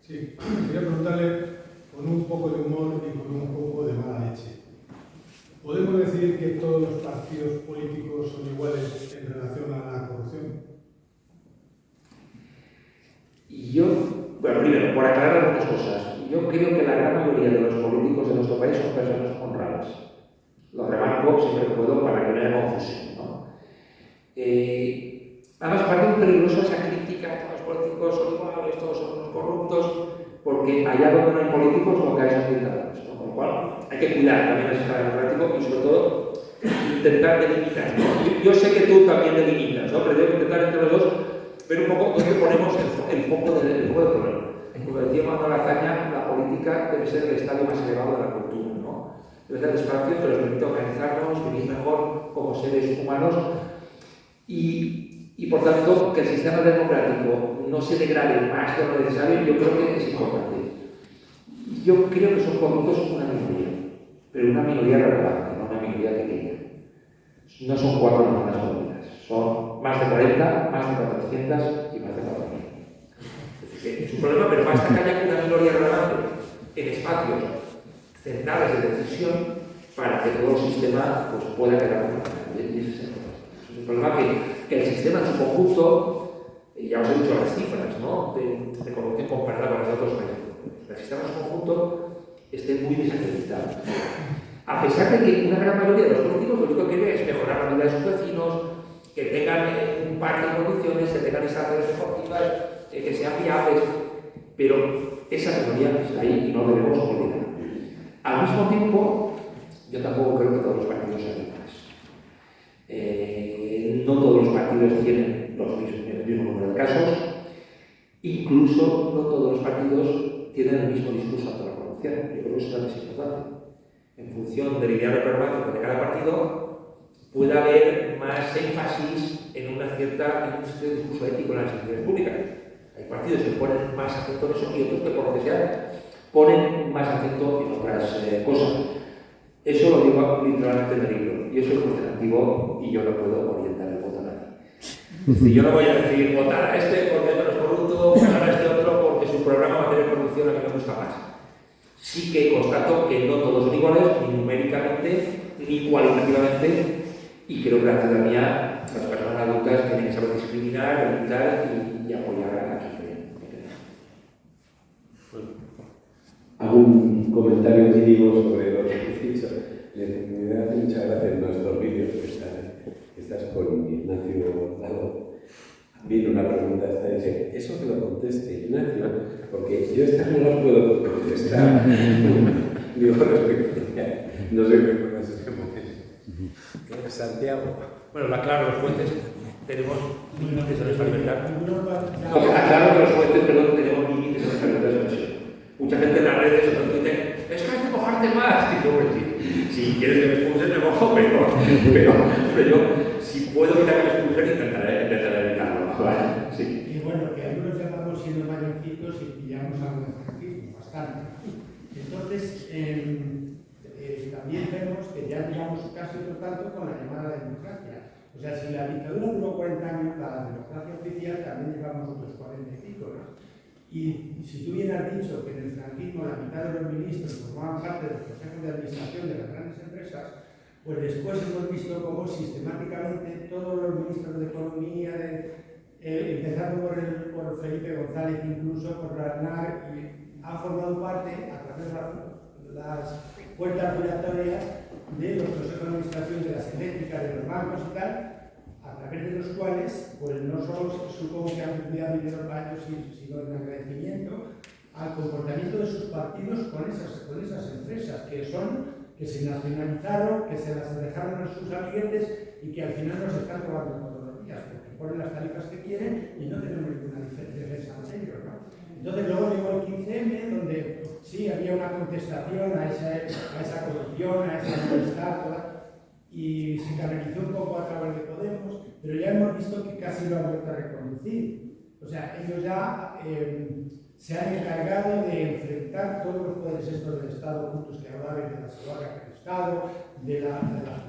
Sí, quería preguntarle con un poco de humor y con un poco de mala leche. ¿Podemos podemos decir que todos los partidos políticos son iguales en relación a la corrupción? Bueno, primero, por aclarar algunas cosas, yo creo que la gran mayoría de los políticos de nuestro país son personas honradas. Lo remarco siempre que puedo para que no haya confusión, ¿no? Además, parece muy peligrosa esa crítica a los políticos son iguales, todos son unos corruptos, porque allá donde no hay políticos lo que hay son dictadores, ¿no? Con lo cual hay que cuidar también el sistema democrático y sobre todo intentar delimitar, ¿no? Yo sé que tú también delimitas, ¿no? Pero tengo que intentar entre los dos ver un poco dónde ponemos el foco del problema. Como decía Manuel Azaña, la política debe ser el estadio más elevado de la cultura, ¿no? Debe ser espacios que nos permita organizarnos, vivir mejor como seres humanos y por tanto, que el sistema democrático no se degrade más de lo necesario, yo creo que es importante. Yo creo que son corruptos una minoría, pero una minoría relevante, no una minoría pequeña. No son 4 personas corruptas, son más de 40, más de 400 y más de 4.000. Es un problema, pero basta que haya una minoría relevante en espacios centrales de decisión para que todo el sistema pues, pueda quedar funcionando. Y ese es el problema. Es un problema que el sistema en su conjunto, ya os he dicho las cifras, ¿no? de corrupción comparada con los otros países. El sistema en su conjunto esté muy desacreditado. A pesar de que una gran mayoría de los políticos lo único que quiere es mejorar la vida de sus vecinos, que tengan un parque de condiciones, que tengan instalaciones deportivas, que sean viables, pero esa minoría está ahí y no debemos olvidar. Al mismo tiempo, yo tampoco creo que todos los partidos sean iguales. No todos los partidos tienen el mismo número de casos, incluso no todos los partidos tienen el mismo discurso ante la corrupción. Yo creo que eso también es importante. En función del ideal programático de cada partido, puede haber más énfasis en un cierto discurso ético en las instituciones públicas. Hay partidos que ponen más acento en eso y otros que, por lo que sea, ponen más acento en otras cosas. Eso lo digo literalmente en el libro. Yo soy cuestionativo y yo no puedo orientar el voto a nadie. Es decir, yo no voy a decir votar a este porque es menos corrupto, votar a este otro porque su programa va a tener corrupción a mí me gusta más. Sí que constato que no todos son iguales, ni numéricamente, ni cualitativamente, y creo que la ciudadanía, las personas adultas, tienen que saber discriminar, limitar y apoyar a quien creen. Hago un comentario mínimo sobre lo que he dicho. Me hace mucha gracia en nuestros vídeos que estás con Ignacio Dado. Viene una pregunta, está dice, eso que lo conteste Ignacio, porque yo esta no la puedo contestar. Digo, respecto, no sé qué con ese momento. Santiago. Bueno, aclaro, los jueces tenemos límites en nuestra libertad. Aclaro que los jueces, perdón, tenemos límites en nuestra libertad de expresión. Mucha gente en las redes o en Twitter, es que has de mojarte más. Y yo, si quieres que me expulsen, me mojo, pero yo, si puedo evitar que me expulsen, intentaré evitarlo. ¿Vale? Sí. Y bueno, que algunos llamamos siendo mayorcitos y pillamos algo de franquismo, bastante. Entonces, también vemos que ya llevamos casi por tanto con la llamada democracia. O sea, si la dictadura duró 40 años, la democracia oficial también llevamos otros 40 y pico, ¿no? Y si tú hubieras dicho que en el franquismo la mitad de los ministros formaban parte de los consejos de administración de las grandes empresas, pues después hemos visto cómo sistemáticamente todos los ministros de Economía, empezando por Felipe González, incluso por Aznar, han formado parte, a través de las puertas giratorias de los consejos de administración de las eléctricas, de los bancos y tal, a través de los cuales, pues no solo supongo que han cuidado dinero para ellos, sino en agradecimiento al comportamiento de sus partidos con esas empresas, que se nacionalizaron, que se las dejaron a sus amiguetes y que al final nos están robando todos los días, porque ponen las tarifas que quieren y no tenemos ninguna defensa ante ellos, ¿no? Entonces luego llegó el 15M, donde sí había una contestación a esa corrupción, a esa malestar, y se canalizó un poco a través de Podemos, pero ya hemos visto que casi lo han vuelto a reconducir. O sea, ellos ya se han encargado de enfrentar todos los poderes estos del Estado juntos que hablaban de la salvaguardia del Estado, de las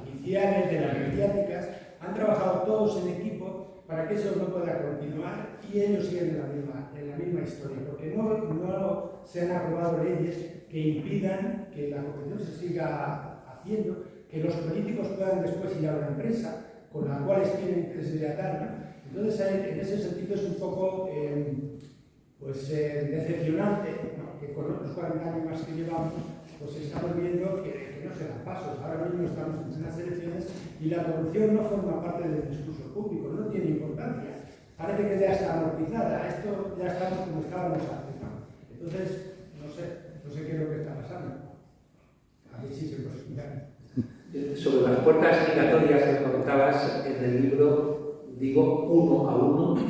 judiciales, de las mediáticas. Han trabajado todos en equipo para que eso no pueda continuar y ellos siguen en la misma historia, porque no se han aprobado leyes que impidan que la corrupción se siga haciendo, que los políticos puedan después ir a una empresa con la cual tienen que tratar. Entonces, en ese sentido es un poco decepcionante, ¿no? Que con los 40 años más que llevamos, pues estamos viendo que no se dan pasos. Ahora mismo estamos en unas elecciones y la corrupción no forma parte del discurso público, no tiene importancia. Parece que ya está amortizada, esto ya estamos como estábamos antes, ¿no? Entonces, no sé qué es lo que está pasando. A ver si se puede explicar. Sobre las puertas giratorias que comentabas en el libro, digo uno a uno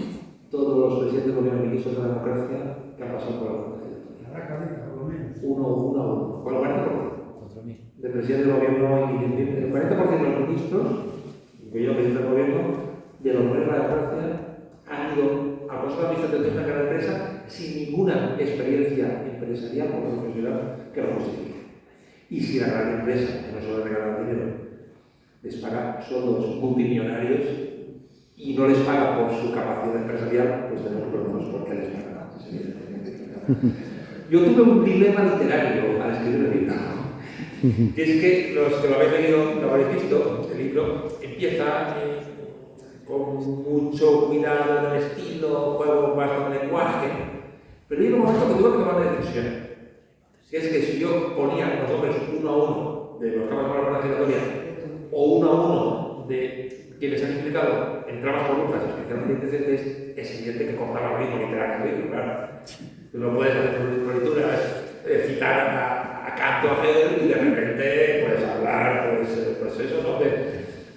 todos los presidentes de gobierno y ministros de la democracia que han pasado por la puerta giratoria. Habrá 40 por lo menos. Uno a uno. ¿Cuál 40%? De presidente del gobierno y el 40% de los ministros, incluido el presidente del gobierno, de los gobiernos de la democracia, han ido al Consejo de Administración de una gran empresa sin ninguna experiencia empresarial o profesional que lo justifique. Y si la gran empresa, que no solo regala dinero, les paga sueldos multimillonarios y no les paga por su capacidad empresarial, pues tenemos problemas porque les pagan. Yo tuve un dilema literario al escribir el libro. Y es que los que lo habéis leído, lo habéis visto, el libro empieza con mucho cuidado en el estilo, juego más con el lenguaje, pero llega un momento que tuve que tomar una decisión. Si es que si yo ponía los nombres uno a uno de los que han pasado por la puerta giratoria o uno a uno de quienes han implicado en tramas corruptas especialmente indecentes, es evidente que cortaba el ritmo literario del libro, claro. Tú no puedes hacer florituras, citar a Canto, a Hegel y de repente pues hablar, pues eso, ¿no?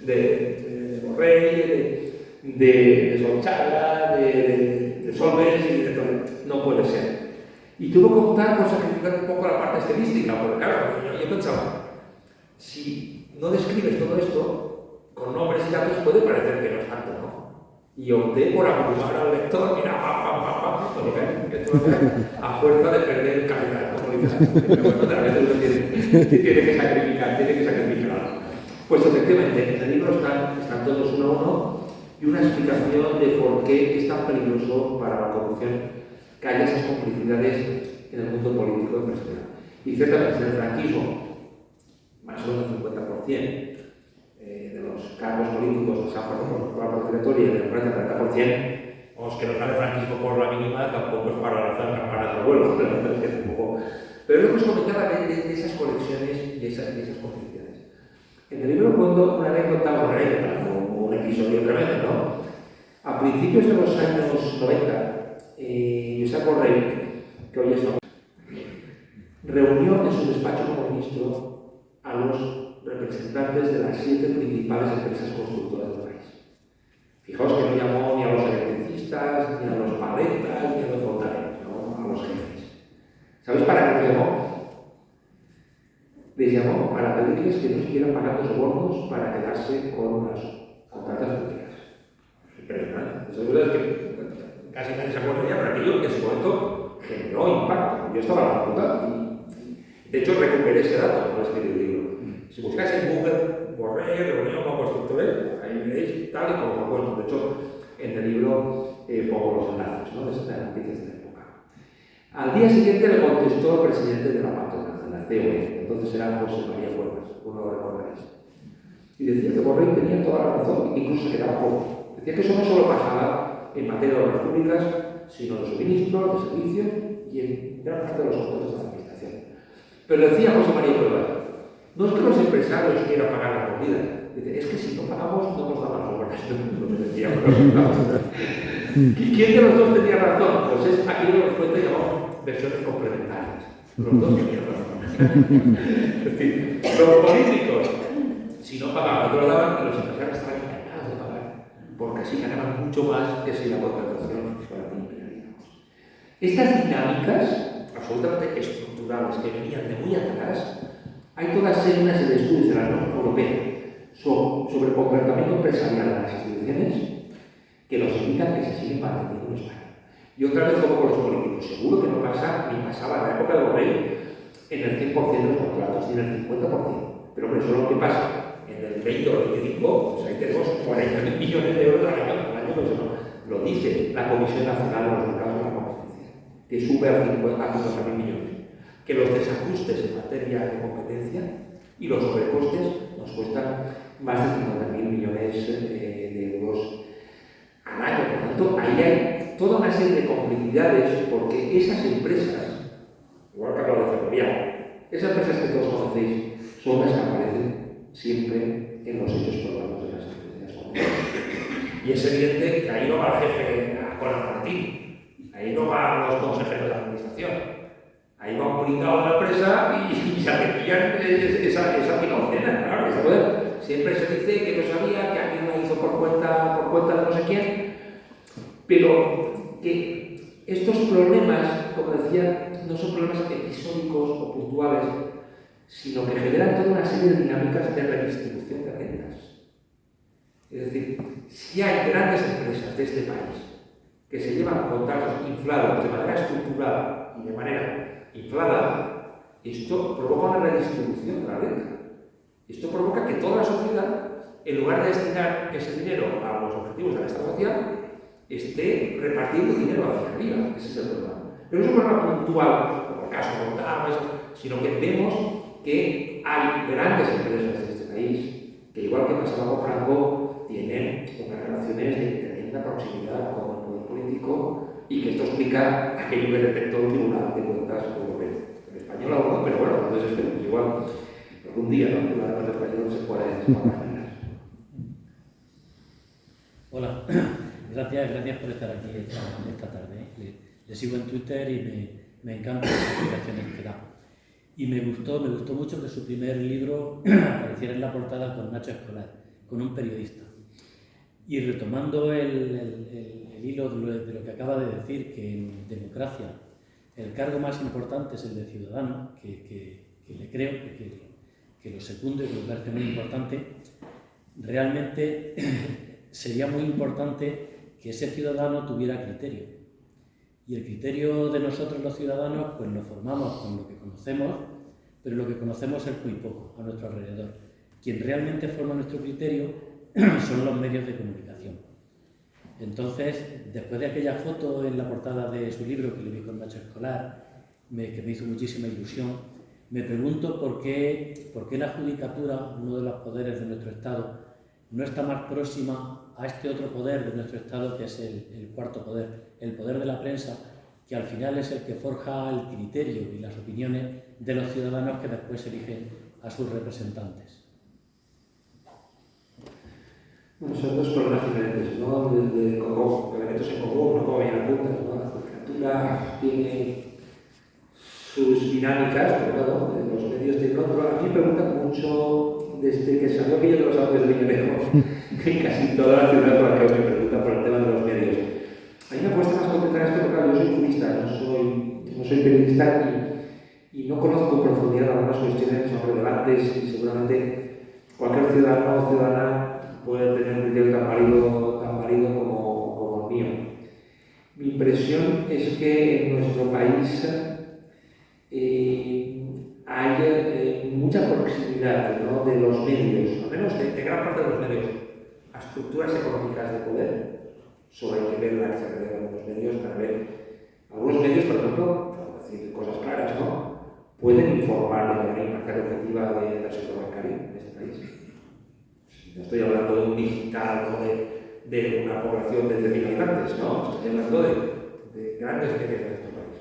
De Borrell, de Solchaga, de Solves y de todo. No puede ser. Y tuve que optar por sacrificar un poco la parte estilística, porque claro, yo pensaba, si no describes todo esto con nombres y datos puede parecer que no es tanto, ¿no? Y opté por abrumar al lector, mira, esto lo ven, a fuerza de perder calidad, como dices, pero bueno, a veces uno tiene que sacrificar algo. Pues efectivamente, en el libro están todos uno a uno y una explicación de por qué es tan peligroso para la corrupción que haya esas complicidades en el mundo político empresarial. Y ciertamente en el franquismo, más o menos el 50% de los cargos políticos que se han pasado por la procuratoria y de la democracia, el 30%, os que nos sale franquismo por la mínima, tampoco es para lanzar campanas al vuelo, pero es lo que os comentaba de esas conexiones y esas complicidades. En el libro cuento una anécdota, un episodio tremendo, ¿no? A principios de los años 90, Josep Borrell, que hoy está, reunió en su despacho como ministro a los representantes de las 7 principales empresas constructoras del país. Fijaos que no llamó ni a los electricistas, ni a los paletas, ni a los fontaneros, ¿no? A los jefes. ¿Sabéis para qué los llamó? Les llamó para pedirles que no siguieran pagando sobornos para quedarse con las contratas públicas. Impresionante. Eso es verdad que casi nadie se acuerda ya, pero aquello que en su momento generó impacto. Yo estaba en la facultad y de hecho recuperé ese dato para escribir el libro. Si buscáis en Google, Borrell, reunión con constructores, ahí veréis tal y como lo he puesto. De hecho, en el libro pongo los enlaces, ¿no? De estas noticias de la época. Al día siguiente le contestó el presidente de la patronal, de la COE, entonces era José María Cuevas, uno de los recordaréis. Y decía que Borrell tenía toda la razón, incluso se quedaba poco. Decía que eso no solo pasaba en materia de obras públicas, sino de suministro, de servicios y en gran parte de los sectores de la administración. Pero decía José María Cuevas, no es que los empresarios quieran pagar la comida, dice, es que si no pagamos no nos dan las obras. ¿Y quién de los dos tenía razón? Pues es aquí lo que cuenta llamamos versiones complementarias. Los dos tenían razón. Es decir, los políticos, si no pagaban, no lo daban, y los empresarios estaban encantados de pagar, porque así ganaban mucho más que si la contratación fuera limpia. Estas dinámicas absolutamente estructurales que venían de muy atrás, hay todas series de estudios de la Unión Europea sobre el comportamiento empresarial de las instituciones que nos indican que se siguen manteniendo en España. Y otra vez como con los políticos, seguro que no pasa ni pasaba en la época de Borrell en el 100% de los contratos, ni en el 50%. Pero hombre, eso es lo que pasa en el 20 o el 25, pues ahí tenemos 40.000 millones de euros al año, pues eso lo dice la Comisión Nacional de los Mercados de la Competencia, que sube a 50.000 millones. Que los desajustes en materia de competencia y los sobrecostes nos nos cuesta más de 50.000 millones de euros al año. Por lo tanto, ahí hay toda una serie de complicidades porque esas empresas, igual que hablo de Ferrovial, esas empresas que todos conocéis son las que aparecen siempre en los hechos probados de las sentencias. Y es evidente que ahí no va el jefe con el Martín, ahí no van los consejeros de la administración, ahí va un pringado de la empresa y se pillan esa picocena, claro, ese poder. Siempre se dice que no sabía, que alguien lo hizo por cuenta de no sé quién, pero que estos problemas, como decía, no son problemas episódicos o puntuales, sino que generan toda una serie de dinámicas de redistribución de rentas. Es decir, si hay grandes empresas de este país que se llevan contratos inflados de manera estructural y de manera inflada, esto provoca una redistribución de la renta. Esto provoca que toda la sociedad, en lugar de destinar ese dinero a los objetivos del Estado social, esté repartiendo dinero hacia arriba. Ese es el problema. Pero no es un problema puntual, como el caso de sino que vemos que hay grandes empresas de este país que, igual que pasaba con Franco, tienen unas relaciones de tremenda proximidad con el poder político y que esto explica aquello que detectó el Tribunal de Cuentas Europeo. En español aún no, pero bueno, entonces esperemos igual. Algún día, ¿no? El Tribunal de Español se puede imaginar. Hola, gracias por estar aquí esta tarde. Le sigo en Twitter y me encantan las explicaciones que da. Y me gustó mucho que su primer libro apareciera en la portada con Nacho Escolar, con un periodista. Y retomando el hilo de lo que acaba de decir, que en democracia el cargo más importante es el de ciudadano, que le creo, que lo secundo y que me parece muy importante, realmente sería muy importante que ese ciudadano tuviera criterio. Y el criterio de nosotros los ciudadanos pues lo formamos con lo que conocemos, pero lo que conocemos es muy poco a nuestro alrededor. Quien realmente forma nuestro criterio son los medios de comunicación. Entonces, después de aquella foto en la portada de su libro que le vi con Nacho Escolar, que me hizo muchísima ilusión, me pregunto por qué la judicatura, uno de los poderes de nuestro Estado, no está más próxima a este otro poder de nuestro Estado, que es el cuarto poder, el poder de la prensa, que al final es el que forja el criterio y las opiniones de los ciudadanos que después eligen a sus representantes. Bueno, son dos problemas diferentes, ¿no? De elementos en común, no como bien apuntas, ¿no? La judicatura tiene sus dinámicas, pero claro, los medios de pronto. A mí me preguntan mucho, desde que salió aquello de los audios de Villarejo, que casi toda la ciudad por la que me pregunta por el tema de los medios. A mí me cuesta más contestar esto porque claro, yo soy jurista, no soy periodista y no conozco en profundidad algunas cuestiones que son relevantes y seguramente cualquier ciudadano o ciudadana puede tener un criterio tan válido como el mío. Mi impresión es que en nuestro país hay mucha proximidad, ¿no?, de los medios, al menos de gran parte de los medios, a estructuras económicas de poder. Solo hay que ver la accesibilidad de algunos medios para ver. Algunos medios, por ejemplo, por decir cosas claras, ¿no?, pueden informar de manera imparcial efectiva del sector bancario en este país. No estoy hablando de un digital o de una población de 10.000 habitantes, no, estoy hablando de grandes medios de nuestro país.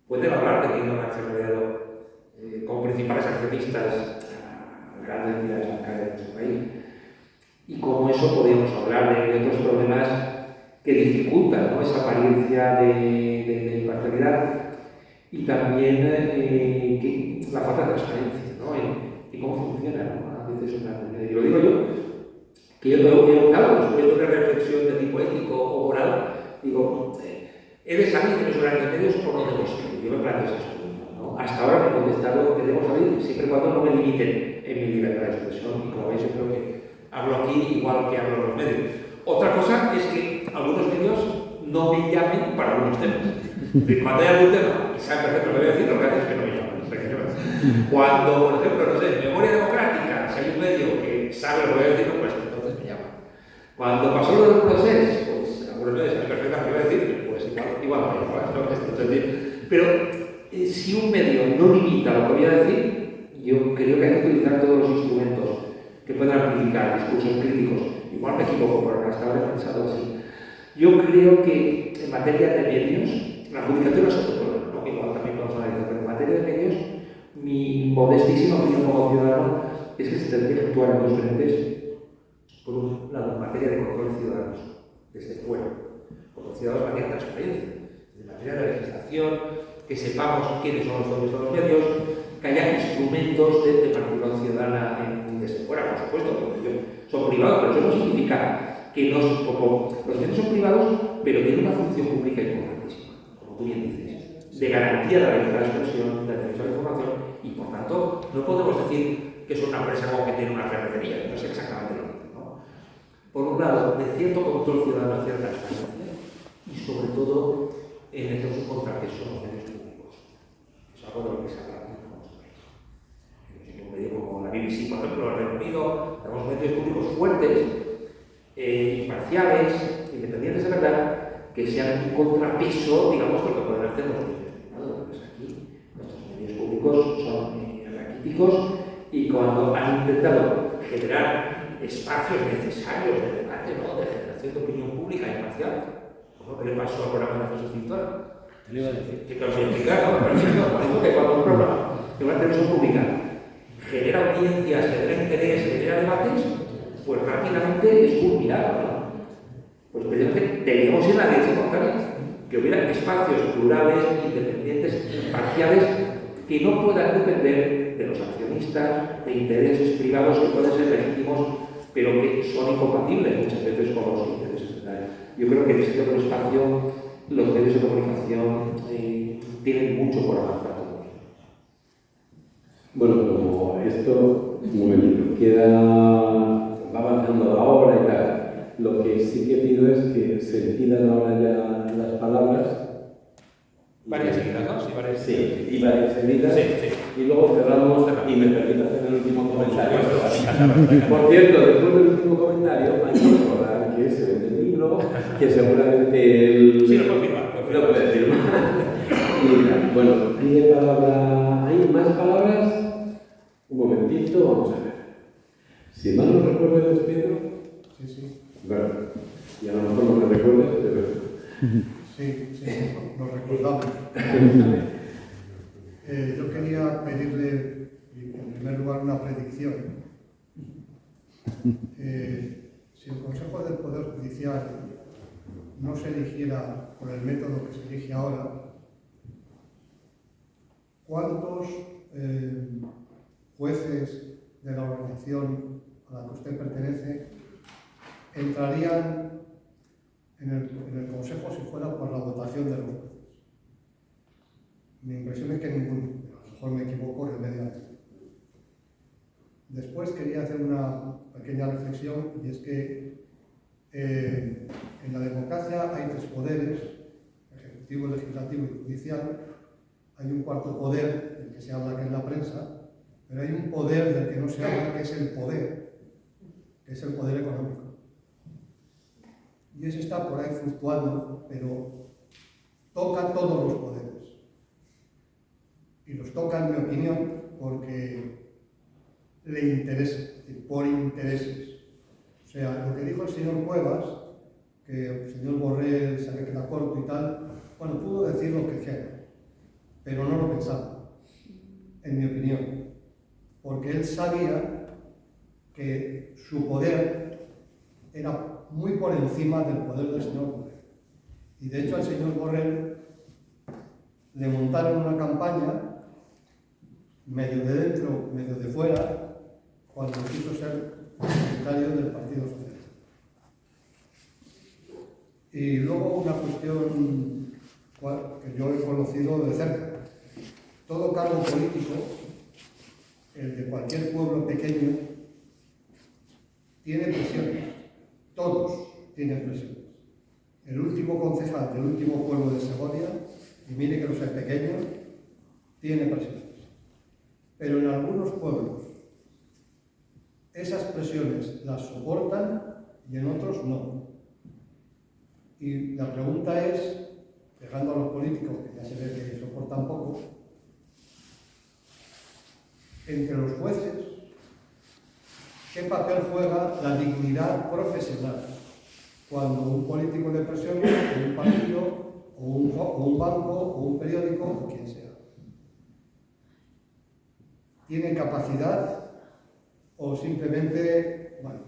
Pueden hablar de que no han accedido como principales accionistas a grandes entidades bancarias de nuestro país. Y como eso podríamos hablar de otros problemas que dificultan, ¿no?, esa apariencia de imparcialidad y también que la falta de transparencia, ¿no?, en cómo funciona, ¿no?, a veces una comunidad. Y lo digo yo, que yo he optado después de una reflexión de tipo ético o moral, digo, he de salir de los horarios medios por no debo ser. Yo me planteo esas preguntas, ¿no? Hasta ahora me he contestado que debo salir siempre y cuando no me limiten en mi libertad de expresión, y como veis yo creo que hablo aquí igual que hablo en los medios. Otra cosa es que algunos medios no me llamen para algunos temas. Cuando hay algún tema y saben perfecto lo que voy a decir, lo que hacen es que no me llaman. Cuando, por ejemplo, no sé, Memoria Democrática, si hay un medio que sabe lo que voy a decir, pues entonces me llaman. Cuando pasó lo del proceso, pues algunos medios saben perfectamente lo que voy a decir, pues igual me llaman, ¿no? Pero si un medio no limita lo que voy a decir, yo creo que hay que utilizar todos los instrumentos practicar discursos críticos. Igual me equivoco, pero hasta ahora he pensado así. Yo creo que en materia de medios, la judicatura es otro problema, ¿no? Igual también podemos analizar, pero en materia de medios, mi modestísima opinión como ciudadano es que se tendría que actuar en dos frentes. Por un lado, en materia de control ciudadanos, desde fuera, control ciudadanos en materia de transparencia, en materia de legislación, que sepamos quiénes son los dueños de los medios, que haya instrumentos de participación ciudadana desde fuera, por supuesto, porque son privados, pero eso no significa que los medios son privados, pero tienen una función pública importantísima, como tú bien dices, de garantía de la libertad de expresión, de derecho a la información, y por tanto, no podemos decir que es una empresa como que tiene una ferretería, no es exactamente lo mismo, ¿no? Por un lado, de cierto control ciudadano, cierta transparencia, y sobre todo en estos subcontratos son los medios públicos. Es algo de lo que se habla aquí en nuestro país. En un medio como la BBC, por ejemplo, en el Reino Unido, tenemos medios públicos fuertes, imparciales, independientes de verdad, que sean un contrapeso, digamos, de lo que pueden hacer los medios privados. Pues aquí nuestros medios públicos son raquíticos y cuando han intentado generar espacios necesarios de debate, ¿no?, de generación de opinión pública imparcial, ¿qué le pasó al programa de Jesús Cintura? Te lo iba a decir. Que te lo voy a explicar, ¿no? Pero digo que cuando un programa de una televisión pública genera audiencias, genera interés, genera debates, pues rápidamente es fulminado, ¿no? Pues precisamente teníamos en la dirección contraria, que hubiera espacios plurales, independientes, imparciales, que no puedan depender de los accionistas, de intereses privados que pueden ser legítimos, pero que son incompatibles muchas veces con los intereses generales. Yo creo que en ese tipo de espacio los medios de comunicación tienen mucho por avanzar todavía. Bueno, como esto, un momentito, va avanzando la hora y tal. Lo que sí que pido es que se pidan ahora ya las palabras. Varias seguidas, ¿no? Sí, varias. Sí, y varias seguidas. Sí, sí. Y luego cerramos, y me permito hacer el último comentario. Por cierto, después del último comentario, hay que recordar que se vende el libro, que seguramente él... Sí, lo puedo firmar. Lo puede firmar. Y bueno, pide palabra... ¿Hay más palabras? Un momentito, vamos a ver. Si mal no recuerdo, Pedro. Sí, sí. Bueno, y a lo mejor no me recuerdes, pero... Sí, nos recordamos. Yo quería pedirle, en primer lugar, una predicción. Si el Consejo del Poder Judicial no se eligiera por el método que se elige ahora, ¿cuántos jueces de la organización a la que usted pertenece entrarían en el Consejo si fuera por la votación de los jueces? Mi impresión es que ninguno, a lo mejor me equivoco remedialmente. Después quería hacer una pequeña reflexión, y es que en la democracia hay tres poderes, ejecutivo, legislativo y judicial. Hay un cuarto poder, del que se habla, que es la prensa, pero hay un poder del que no se habla, que es el poder, que es el poder económico. Y ese está por ahí fluctuando, pero toca todos los poderes. Y los toca, en mi opinión, porque le interesa, es decir, por intereses. O sea, lo que dijo el señor Cuevas, que el señor Borrell se le queda corto y tal, bueno, pudo decir lo que quiera, pero no lo pensaba, en mi opinión. Porque él sabía que su poder era muy por encima del poder del señor Borrell. Y de hecho al señor Borrell le montaron una campaña, medio de dentro, medio de fuera, cuando quiso ser secretario del Partido Socialista. Y luego una cuestión que yo he conocido de cerca. Todo cargo político, el de cualquier pueblo pequeño, tiene presiones. Todos tienen presiones. El último concejal del último pueblo de Segovia, y mire que no sea pequeño, tiene presiones. Pero en algunos pueblos esas presiones las soportan y en otros no. Y la pregunta es, dejando a los políticos, que ya se ve que soportan poco, entre los jueces ¿qué papel juega la dignidad profesional cuando un político de presión, o un partido, o un banco, o un periódico, o quien sea, tiene capacidad o simplemente, bueno,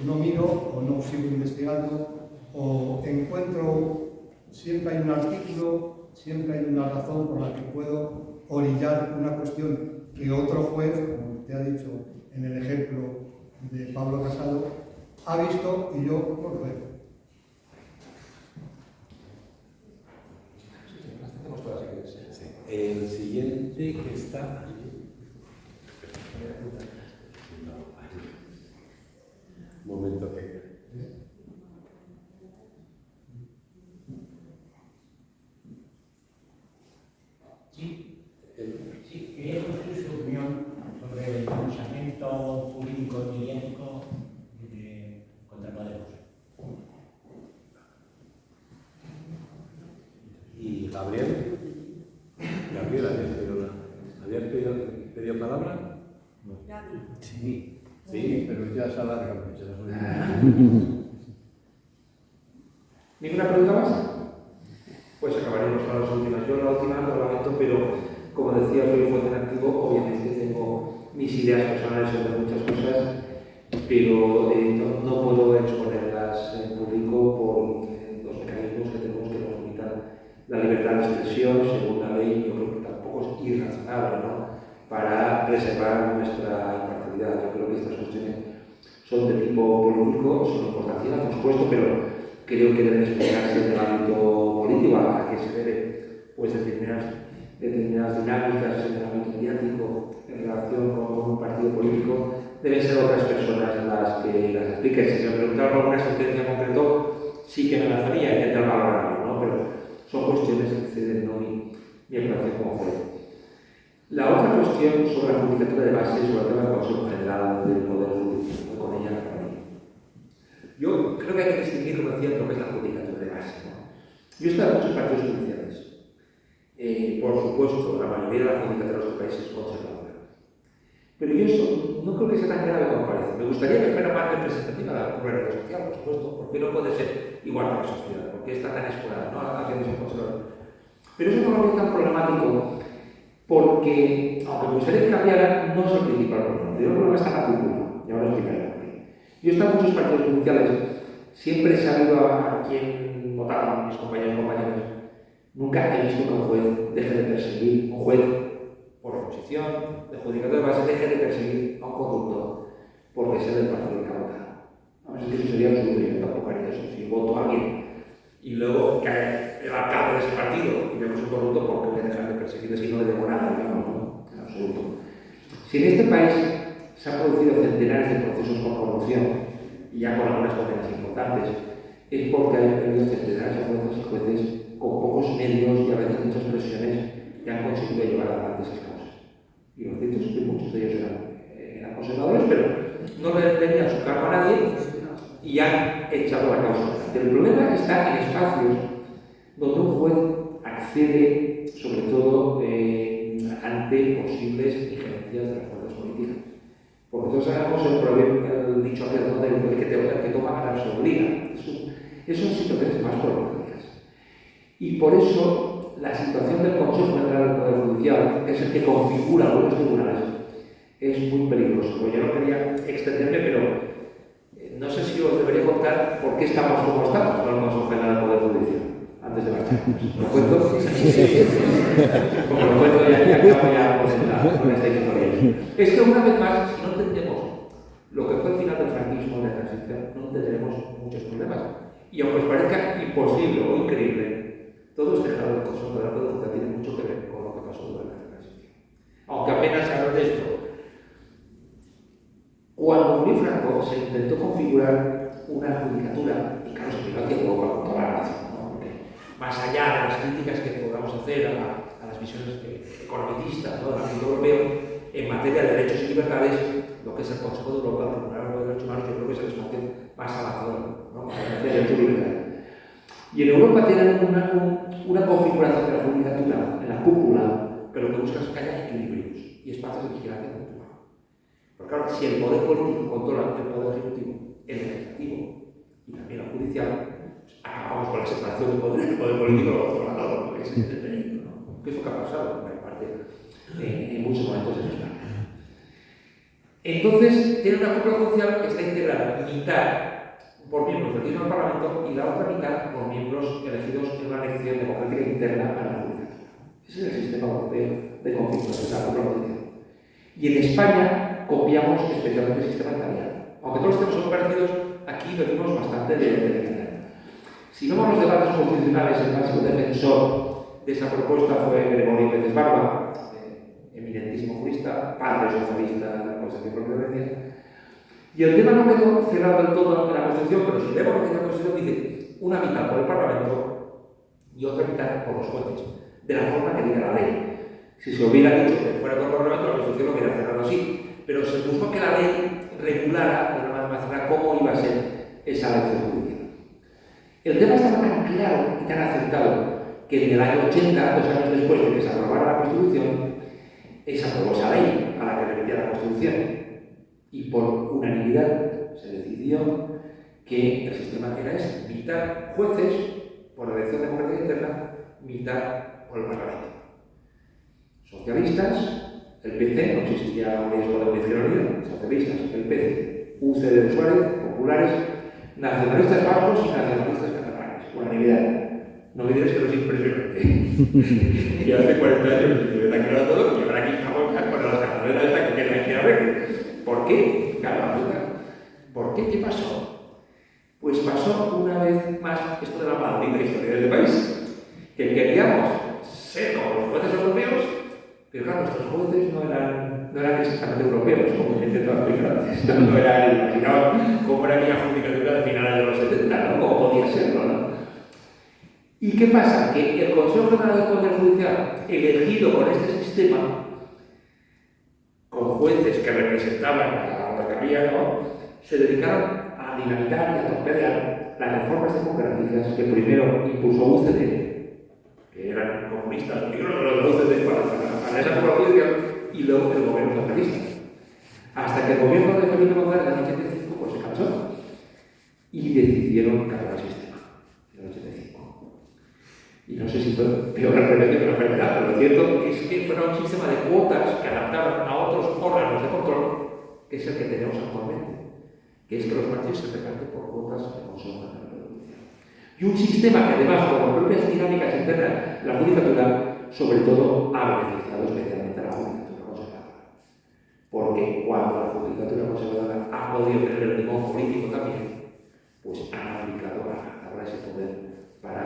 no miro o no sigo investigando o encuentro, siempre hay un artículo, siempre hay una razón por la que puedo orillar una cuestión que otro juez, como te ha dicho en el ejemplo de Pablo Casado, ha visto y yo no lo veo. El siguiente que está... Un momento que... Sí, quería conocer su opinión sobre el pensamiento jurídico y mediático contra Podemos. ¿Y Gabriel? Gabriel, ¿habías pedido palabra? Sí. Sí, pero ya se alarga mucho. ¿Ninguna pregunta más? Pues acabaremos con las últimas. Yo la última no la lamento, pero como decía, soy un juez en activo, obviamente tengo mis ideas personales sobre muchas cosas, pero no puedo exponerlas en público por los mecanismos que tenemos que nos limitan la libertad de expresión, según la ley. Yo creo que tampoco es irrazonable, ¿no?, para preservar nuestra imparcialidad. Yo creo que estas cuestiones son de tipo político, son importantes, por supuesto, pero creo que deben explicarse en el ámbito político, a que se debe pues, determinadas dinámicas en el ámbito mediático en relación con un partido político. Deben ser otras personas las que las expliquen. Si se me preguntara por alguna sentencia en concreto, sí que me lanzaría a intentar valorarlo, ¿no? Pero son cuestiones que exceden mi actuación como juez. La otra cuestión sobre la judicatura de base, sobre el tema del Consejo General del Poder Judicial, con ella para mí. Yo creo que hay que distinguir, como decía, lo que es la judicatura de base, ¿no? Yo he estado en muchos partidos judiciales. Por supuesto, la mayoría de la judicatura de nuestro país es conservadora. Pero yo eso no creo que sea tan grave como parece. Me gustaría que fuera más representativa de la realidad social, por supuesto, porque no puede ser igual que la sociedad, porque está tan explorada, ¿no?, hacia ese conservador. Pero eso no lo veo tan problemático, porque, aunque me gustaría que cambiara, no es el principal problema. El problema está en la cúpula, y ahora explicaré por qué. Yo he estado en muchos partidos judiciales, siempre he sabido a quién votaban mis compañeros y compañeras. Nunca he visto que un juez deje de perseguir, un juez por oposición, de judicatura de base, deje de perseguir a un corrupto porque sea del partido que ha votado. A ver si eso sería absurdo, yo tampoco haría eso. Si voto a alguien y luego cae el alcalde de ese partido y vemos un corrupto, ¿por qué voy a dejar de perseguirle si no le debo nada? No, en absoluto. Si en este país se han producido centenares de procesos con corrupción, y ya con algunas condenas importantes, es porque hay habido centenares de jueces y jueces con pocos medios y a veces muchas presiones que han conseguido llevar adelante esas causas. Y lo cierto es que muchos de ellos eran conservadores, pero no le tenían su cargo a nadie y han echado la causa. El problema está en espacios donde un juez accede, sobre todo, ante posibles injerencias de las fuerzas políticas. Porque todos sabemos el dicho aquel del que toma ganar se obliga. Eso son situaciones más problemáticas. Y por eso la situación del Consejo General del Poder Judicial, que es el que configura algunos tribunales, es muy peligroso. Yo no quería extenderme, pero no sé si os debería contar por qué estamos como estamos con el Consejo General del Poder Judicial. Antes de marcharnos. ¿Lo cuento? Como lo cuento ya acabo ya con esta historia. Es que una vez más, si no entendemos lo que fue el final del franquismo de la transición, no tendremos muchos problemas. Y aunque os parezca imposible o increíble, todo este general del Consejo General del Poder Judicial tiene mucho que ver con lo que pasó durante la transición. Aunque apenas se habla de esto. Cuando murió Franco se intentó configurar una judicatura, y claro, se miró hacia Europa con toda la razón, ¿no? Porque más allá de las críticas que podamos hacer a las visiones economicistas, ¿no?, del ámbito europeo, en materia de derechos y libertades, lo que es el Consejo de Europa, el Tribunal de Derechos Humanos, yo creo que es el espacio más avanzado, ¿no?, en materia de derechos y libertades. Y en Europa tienen una configuración de la judicatura en la cúpula, que lo que busca es que haya equilibrios y espacios de vigilancia mutua. Porque claro, si el poder político controla el poder ejecutivo, el legislativo y también el judicial, pues acabamos con la separación del poder político de los controladores, porque ese es el peligro, ¿no? ¿Qué es lo que ha pasado en gran parte en muchos momentos de España? Entonces, tiene una cúpula judicial que está integrada mitad por miembros elegidos al Parlamento y la otra mitad por miembros elegidos en una elección democrática interna a la judicatura. Ese es el sistema europeo de conflictos, la cúpula judicial. Y en España copiamos especialmente el sistema italiano. Aunque todos los temas son parecidos, aquí venimos bastante de italiano. Si vemos los debates constitucionales, el máximo defensor de esa propuesta fue Gregorio Pérez Barba, eminentísimo jurista, padre socialista de la Constitución Propia de Grecia. Y el tema no quedó cerrado del todo en la Constitución, pero si vemos lo que dice la Constitución, dice una mitad por el Parlamento y otra mitad por los jueces, de la forma que diga la ley. Si se hubiera dicho que fuera por el Parlamento, la Constitución lo hubiera cerrado así, pero se buscó que la ley regulara de una manera más clara cómo iba a ser esa elección judicial. El tema estaba tan claro y tan aceptado que en el año 80, 2 años después de que se aprobara la Constitución, se aprobó esa ley a la que remitía la Constitución y por unanimidad se decidió que el sistema era ese, mitad jueces por elección democrática interna, mitad por el Parlamento. Socialistas, el PC, no existía Unidas Podemos de Izquierda Unida, socialistas, el PC, UCD de Suárez, populares, nacionalistas vascos y nacionalistas catalanes, unanimidad. No me dirás que no es impresionante. Y hace 40 años me está claro todo, y ahora aquí estamos ya con las carreras esta que queda aquí a ver. ¿Por qué? Claro, la pregunta. ¿Por qué? ¿Qué pasó? Pues pasó una vez más esto de la maldita historia del país. Que queríamos ser como los jueces europeos, pero claro, nuestros jueces no eran exactamente europeos, como intento explicar antes. No eran imaginados cómo era aquella judicatura de finales de los 70, ¿no? Como podía serlo, ¿no? ¿Y qué pasa? Que el Consejo General del Poder Judicial, elegido con este sistema, con jueces que representaban a lo que había, ¿no?, se dedicaron a dinamitar y a torpedear las reformas democráticas que primero impulsó UCD, que eran comunistas, yo creo que los de UCD para esa población, y luego el gobierno socialista. Hasta que el gobierno de Felipe González en el 85 pues, se cansó y decidieron cambiar el sistema en el 85. Y no sé si fue peor el remedio que la enfermedad, pero lo cierto es que fuera un sistema de cuotas que adaptaban a otros órganos de control, que es el que tenemos actualmente, que es que los partidos se reparten por cuotas de Consejo General de Judicial. Y un sistema que además, con las propias dinámicas internas de la judicatura, sobre todo ha beneficiado especialmente a la judicatura conservadora. Porque cuando la judicatura conservadora ha podido tener el timón político también, pues han aplicado ahora ese poder para,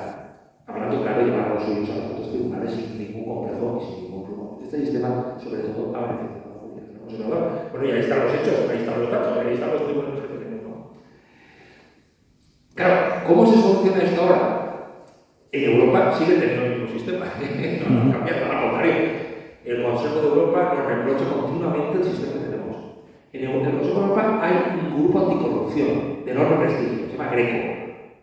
hablando claro, llevar a los suyos a los otros tribunales sin ningún complejo y sin ningún rumbo. Este sistema, sobre todo, ha beneficiado a la judicatura conservadora. Bueno, y ahí están los hechos, ahí están los datos, ahí están los tribunales que tenemos, ¿no? Claro, ¿cómo se soluciona esto ahora? En Europa sigue teniendo el mismo sistema, no ha cambiado, al contrario. El Consejo de Europa nos reprocha continuamente el sistema que tenemos. En el Consejo de Europa hay un grupo anticorrupción de enorme prestigio, se llama Greco.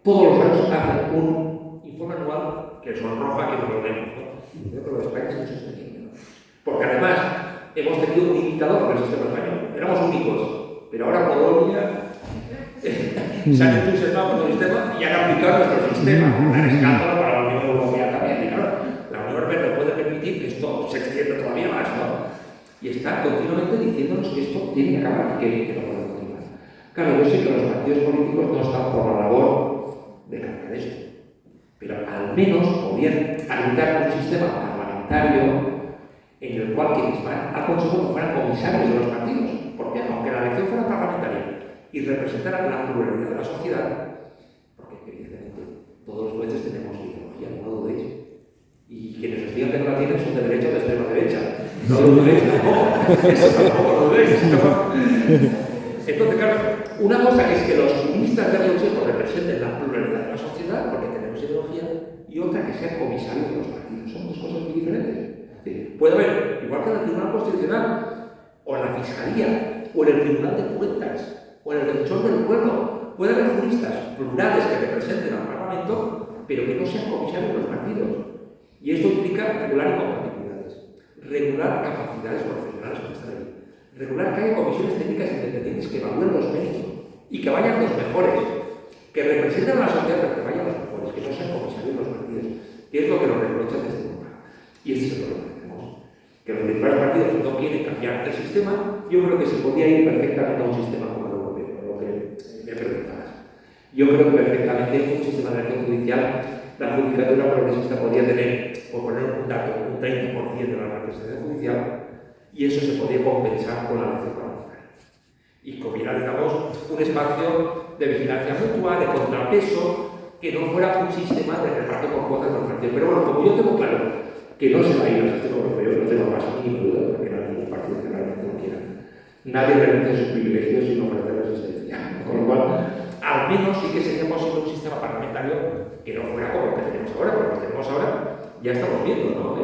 Todos los años hacen un informe anual que sonroja que nos lo demos, ¿no? Yo creo que España es insostenible, ¿no? Porque además hemos tenido un imitador del sistema español, éramos únicos, pero ahora Polonia se han entusiasmado con el sistema y han aplicado nuestro sistema, un escándalo para la Unión Europea también. Y claro, la Unión Europea no puede permitir que esto se extienda todavía más, ¿no? Y está continuamente diciéndonos que esto tiene que acabar y que no puede continuar. Claro, yo sé que los partidos políticos no están por la labor de cambiar esto, pero al menos podrían habilitar un sistema parlamentario en el cual quienes van al Consejo no fueran comisarios de los partidos, porque aunque la elección fuera parlamentaria y representaran la pluralidad de la sociedad, porque evidentemente todos los jueces tenemos ideología, no lo dudéis, y quienes os digan que no la tienen son de derecha o de extrema derecha. No lo dudéis tampoco, eso tampoco lo dudéis. Entonces, claro, una cosa es que los juristas del Consejo representen la pluralidad de la sociedad, porque tenemos ideología, y otra que sean comisarios de los partidos. Son dos cosas muy diferentes. Puede haber, igual que en el Tribunal Constitucional, o en la Fiscalía, o en el Tribunal de Cuentas, o en el Defensor del Pueblo, puede haber juristas plurales que representen al Parlamento, pero que no sean comisarios de los partidos. Y esto implica regular incompatibilidades, regular capacidades profesionales para estar ahí, regular que haya comisiones técnicas independientes que evalúen los méritos y que vayan los mejores, que representen a la sociedad, pero que vayan los mejores, que no sean comisarios los partidos, que es lo que nos reprochan desde Europa. Y este es el problema que tenemos. Que los principales partidos no quieren cambiar el sistema. Yo creo que se podía ir perfectamente a un sistema como el europeo, lo que me preguntabas. Yo creo que perfectamente un sistema de elección judicial, la judicatura progresista podría tener, por poner un dato, un 30% de la representación judicial, y eso se podría compensar con la elección parlamentaria. Y que hubiera, digamos, un espacio de vigilancia mutua, de contrapeso, que no fuera un sistema de reparto con cuotas de los partidos. Pero bueno, como yo tengo claro que no se va a ir al sistema europeo, no tengo más ni duda, porque no hay ningún partido que realmente lo quiera. Nadie renuncia a sus privilegios sin ofrecer resistencia. Con lo cual, al menos sí que sería posible un sistema parlamentario que no fuera como lo que tenemos ahora, porque lo que tenemos ahora ya estamos viendo, ¿no?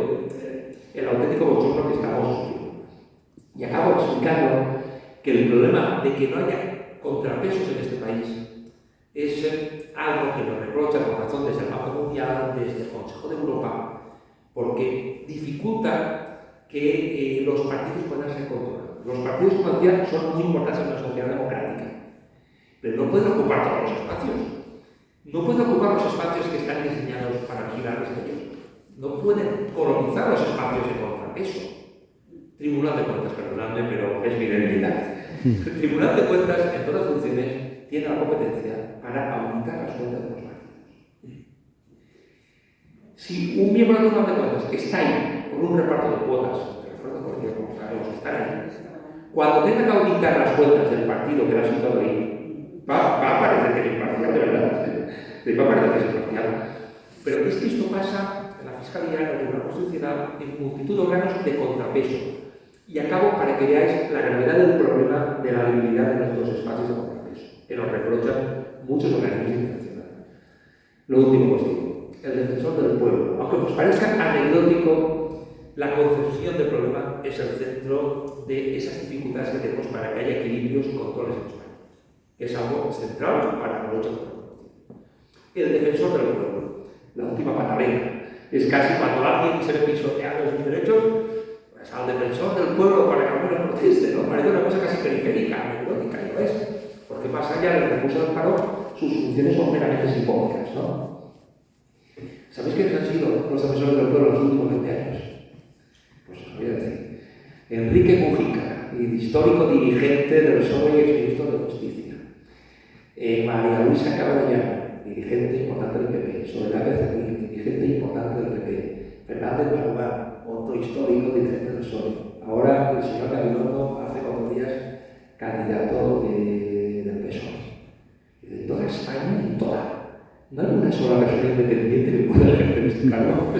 El auténtico bochorno que estamos sufriendo. Y acabo explicando que el problema de que no haya contrapesos en este país es algo que nos reprocha con razón desde el Banco Mundial, desde el Consejo de Europa, porque dificulta que los partidos puedan ser controlados. Los partidos, como decía, son muy importantes en una sociedad democrática, pero no pueden ocupar todos los espacios. No pueden ocupar los espacios que están diseñados para vigilarles a ellos. No pueden colonizar los espacios de contrapeso. Tribunal de Cuentas, perdonadme, pero es mi debilidad. El Tribunal de Cuentas, en todas funciones, tiene la competencia para auditar las cuentas de los partidos. Si un miembro del Tribunal de Cuentas está ahí con un reparto de cuotas, como sabemos, están ahí, cuando tenga que auditar las cuentas del partido que le ha sentado ahí, va a parecer que es imparcial, de verdad. Va a parecer que es imparcial. Pero es que esto pasa en la Fiscalía, en el Tribunal Constitucional, en multitud de órganos de contrapeso. Y acabo para que veáis la gravedad del problema de la debilidad de nuestros espacios de contrapeso, que nos reprochan muchos organismos internacionales. Lo último que os digo, el defensor del pueblo. Aunque os parezca anecdótico, la concepción del problema es el centro de esas dificultades que tenemos para que haya equilibrios y controles en España. Es algo central para la lucha contra la corrupción. El defensor del pueblo, la última pataleta, es casi cuando alguien se le pisotea los derechos, pues al defensor del pueblo para que alguno proteste, ¿no? Parece una cosa casi periférica, anecdótica, y lo es. Porque más allá del recurso del paro, sus funciones son meramente simbólicas, ¿no? ¿Sabéis quiénes han sido los defensores del pueblo en los últimos 20 años? Pues os voy a decir. Enrique Mujica, histórico dirigente del PSOE y exministro de Justicia. María Luisa Caballero, dirigente importante del PP. Soledad Becerril, dirigente importante del PP. Fernández Barba, otro histórico dirigente del PSOE. Ahora el señor Gabilondo, hace 4 días, candidato del PSOE. De toda España, en toda. No hay una sola persona independiente que pueda ejercer este cargo.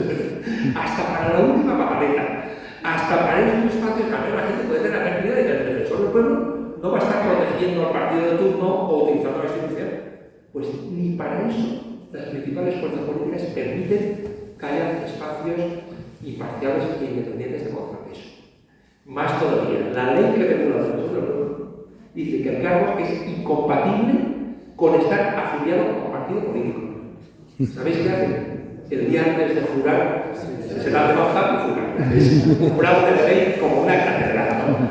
Hasta para la última papeleta. Hasta para esos espacios también la gente puede tener la tranquilidad de que el defensor del pueblo no va a estar protegiendo al partido de turno o utilizando la institución. Pues ni para eso las principales fuerzas políticas permiten que haya espacios imparciales e independientes de contrapeso. Más todavía, la ley que regula el defensor del pueblo dice que el cargo es incompatible con estar afiliado a un partido político. ¿Sabéis qué hacen? El día antes de jurar, se da de baja y jurar. Es un fraude de ley como una catedral, ¿no?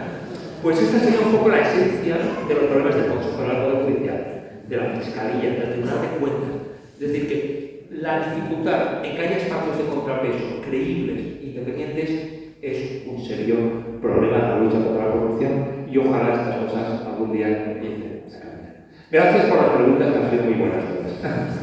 Pues esta sería un poco la esencia de los problemas del Consejo del Poder Judicial, de la Fiscalía, del Tribunal de Cuentas. Es decir, que la dificultad en que haya espacios de contrapeso creíbles, independientes, es un serio problema en la lucha contra la corrupción y ojalá estas cosas algún día empiecen a cambiar. Gracias por las preguntas, que han sido muy buenas todas.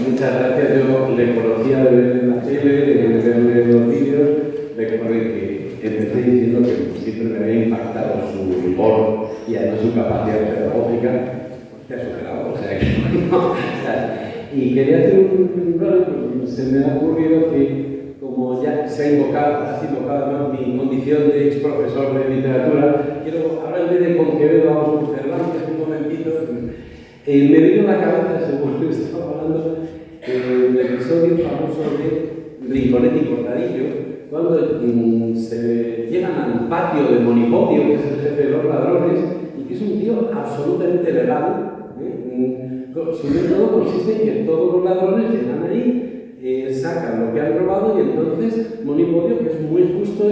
Muchas gracias. Yo le conocía de ver en la tele, de verle en los vídeos. Recuerdo que empecé diciendo que siempre me había impactado su humor y además su capacidad pedagógica. Te ha superado, o sea que no. Y quería hacer se me ha ocurrido que, como ya se ha invocado, has invocado, ¿no?, mi condición de ex profesor de literatura, quiero, ahora en vez de con Quevedo, vamos con Cervantes un momentito. Me vino a la cabeza, según estaba hablando, el episodio famoso de Rinconet y Cortadillo, cuando se llegan al patio de Monipodio, que es el jefe de los ladrones, y que es un tío absolutamente legal. Su método consiste en que todos los ladrones llegan ahí, sacan lo que han robado, y entonces Monipodio, que es muy justo,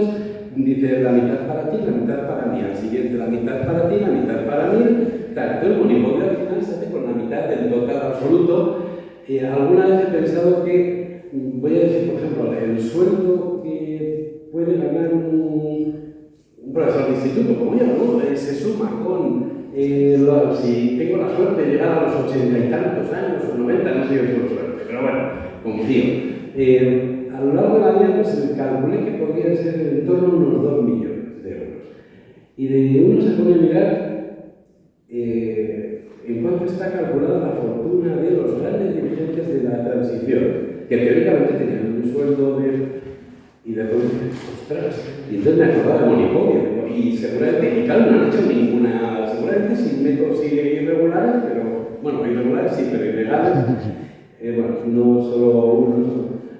dice la mitad para ti, la mitad para mí, al siguiente la mitad para ti, la mitad para mí, tal. Entonces Monipodio al final se hace con la mitad del total absoluto. Alguna vez he pensado que, voy a decir por ejemplo, el sueldo que puede ganar un profesor de instituto como yo, ¿no? Se suma con, si tengo la suerte de llegar a los 80 y tantos años o 90, no sé yo si tengo suerte, pero bueno, confío. A lo largo de la vida pues, calculé que podría ser en torno a unos 2 millones de euros. Y de uno se puede mirar en cuánto está calculada la fortuna de los grandes dirigentes de la transición, que teóricamente tenían un sueldo y de repente, ostras, y entonces me acordaba de Monipodio, y seguramente, y claro, no han hecho ninguna, seguramente sin métodos irregulares, pero, bueno, irregulares sí, pero ilegales, bueno, no solo uno.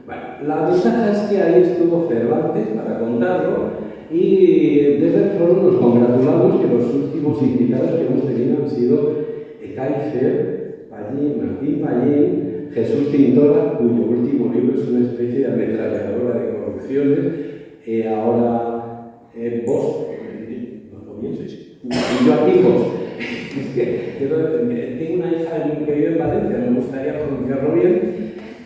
Bueno, la ventaja es que ahí estuvo Cervantes para contarlo, y desde el foro nos congratulamos que los últimos invitados que hemos tenido han sido Kaiser, Martín Pallín, Jesús Tintora, cuyo último libro es una especie de ametralladora de corrupciones, ahora vos, y yo aquí vos. Es que tengo una hija que vive en Valencia, me gustaría pronunciarlo bien,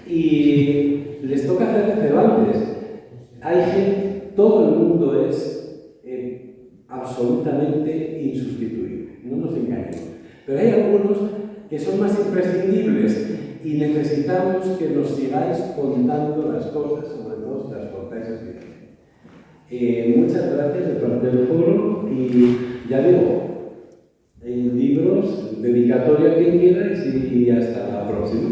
y les toca hacer de Cervantes. Hay gente, todo el mundo es absolutamente insustituible, no nos engañemos. Pero hay algunos que son más imprescindibles y necesitamos que nos sigáis contando las cosas, sobre todo si las contáis así. Muchas gracias de parte del foro y ya digo, libros, dedicatoria a quien quieras y hasta la próxima.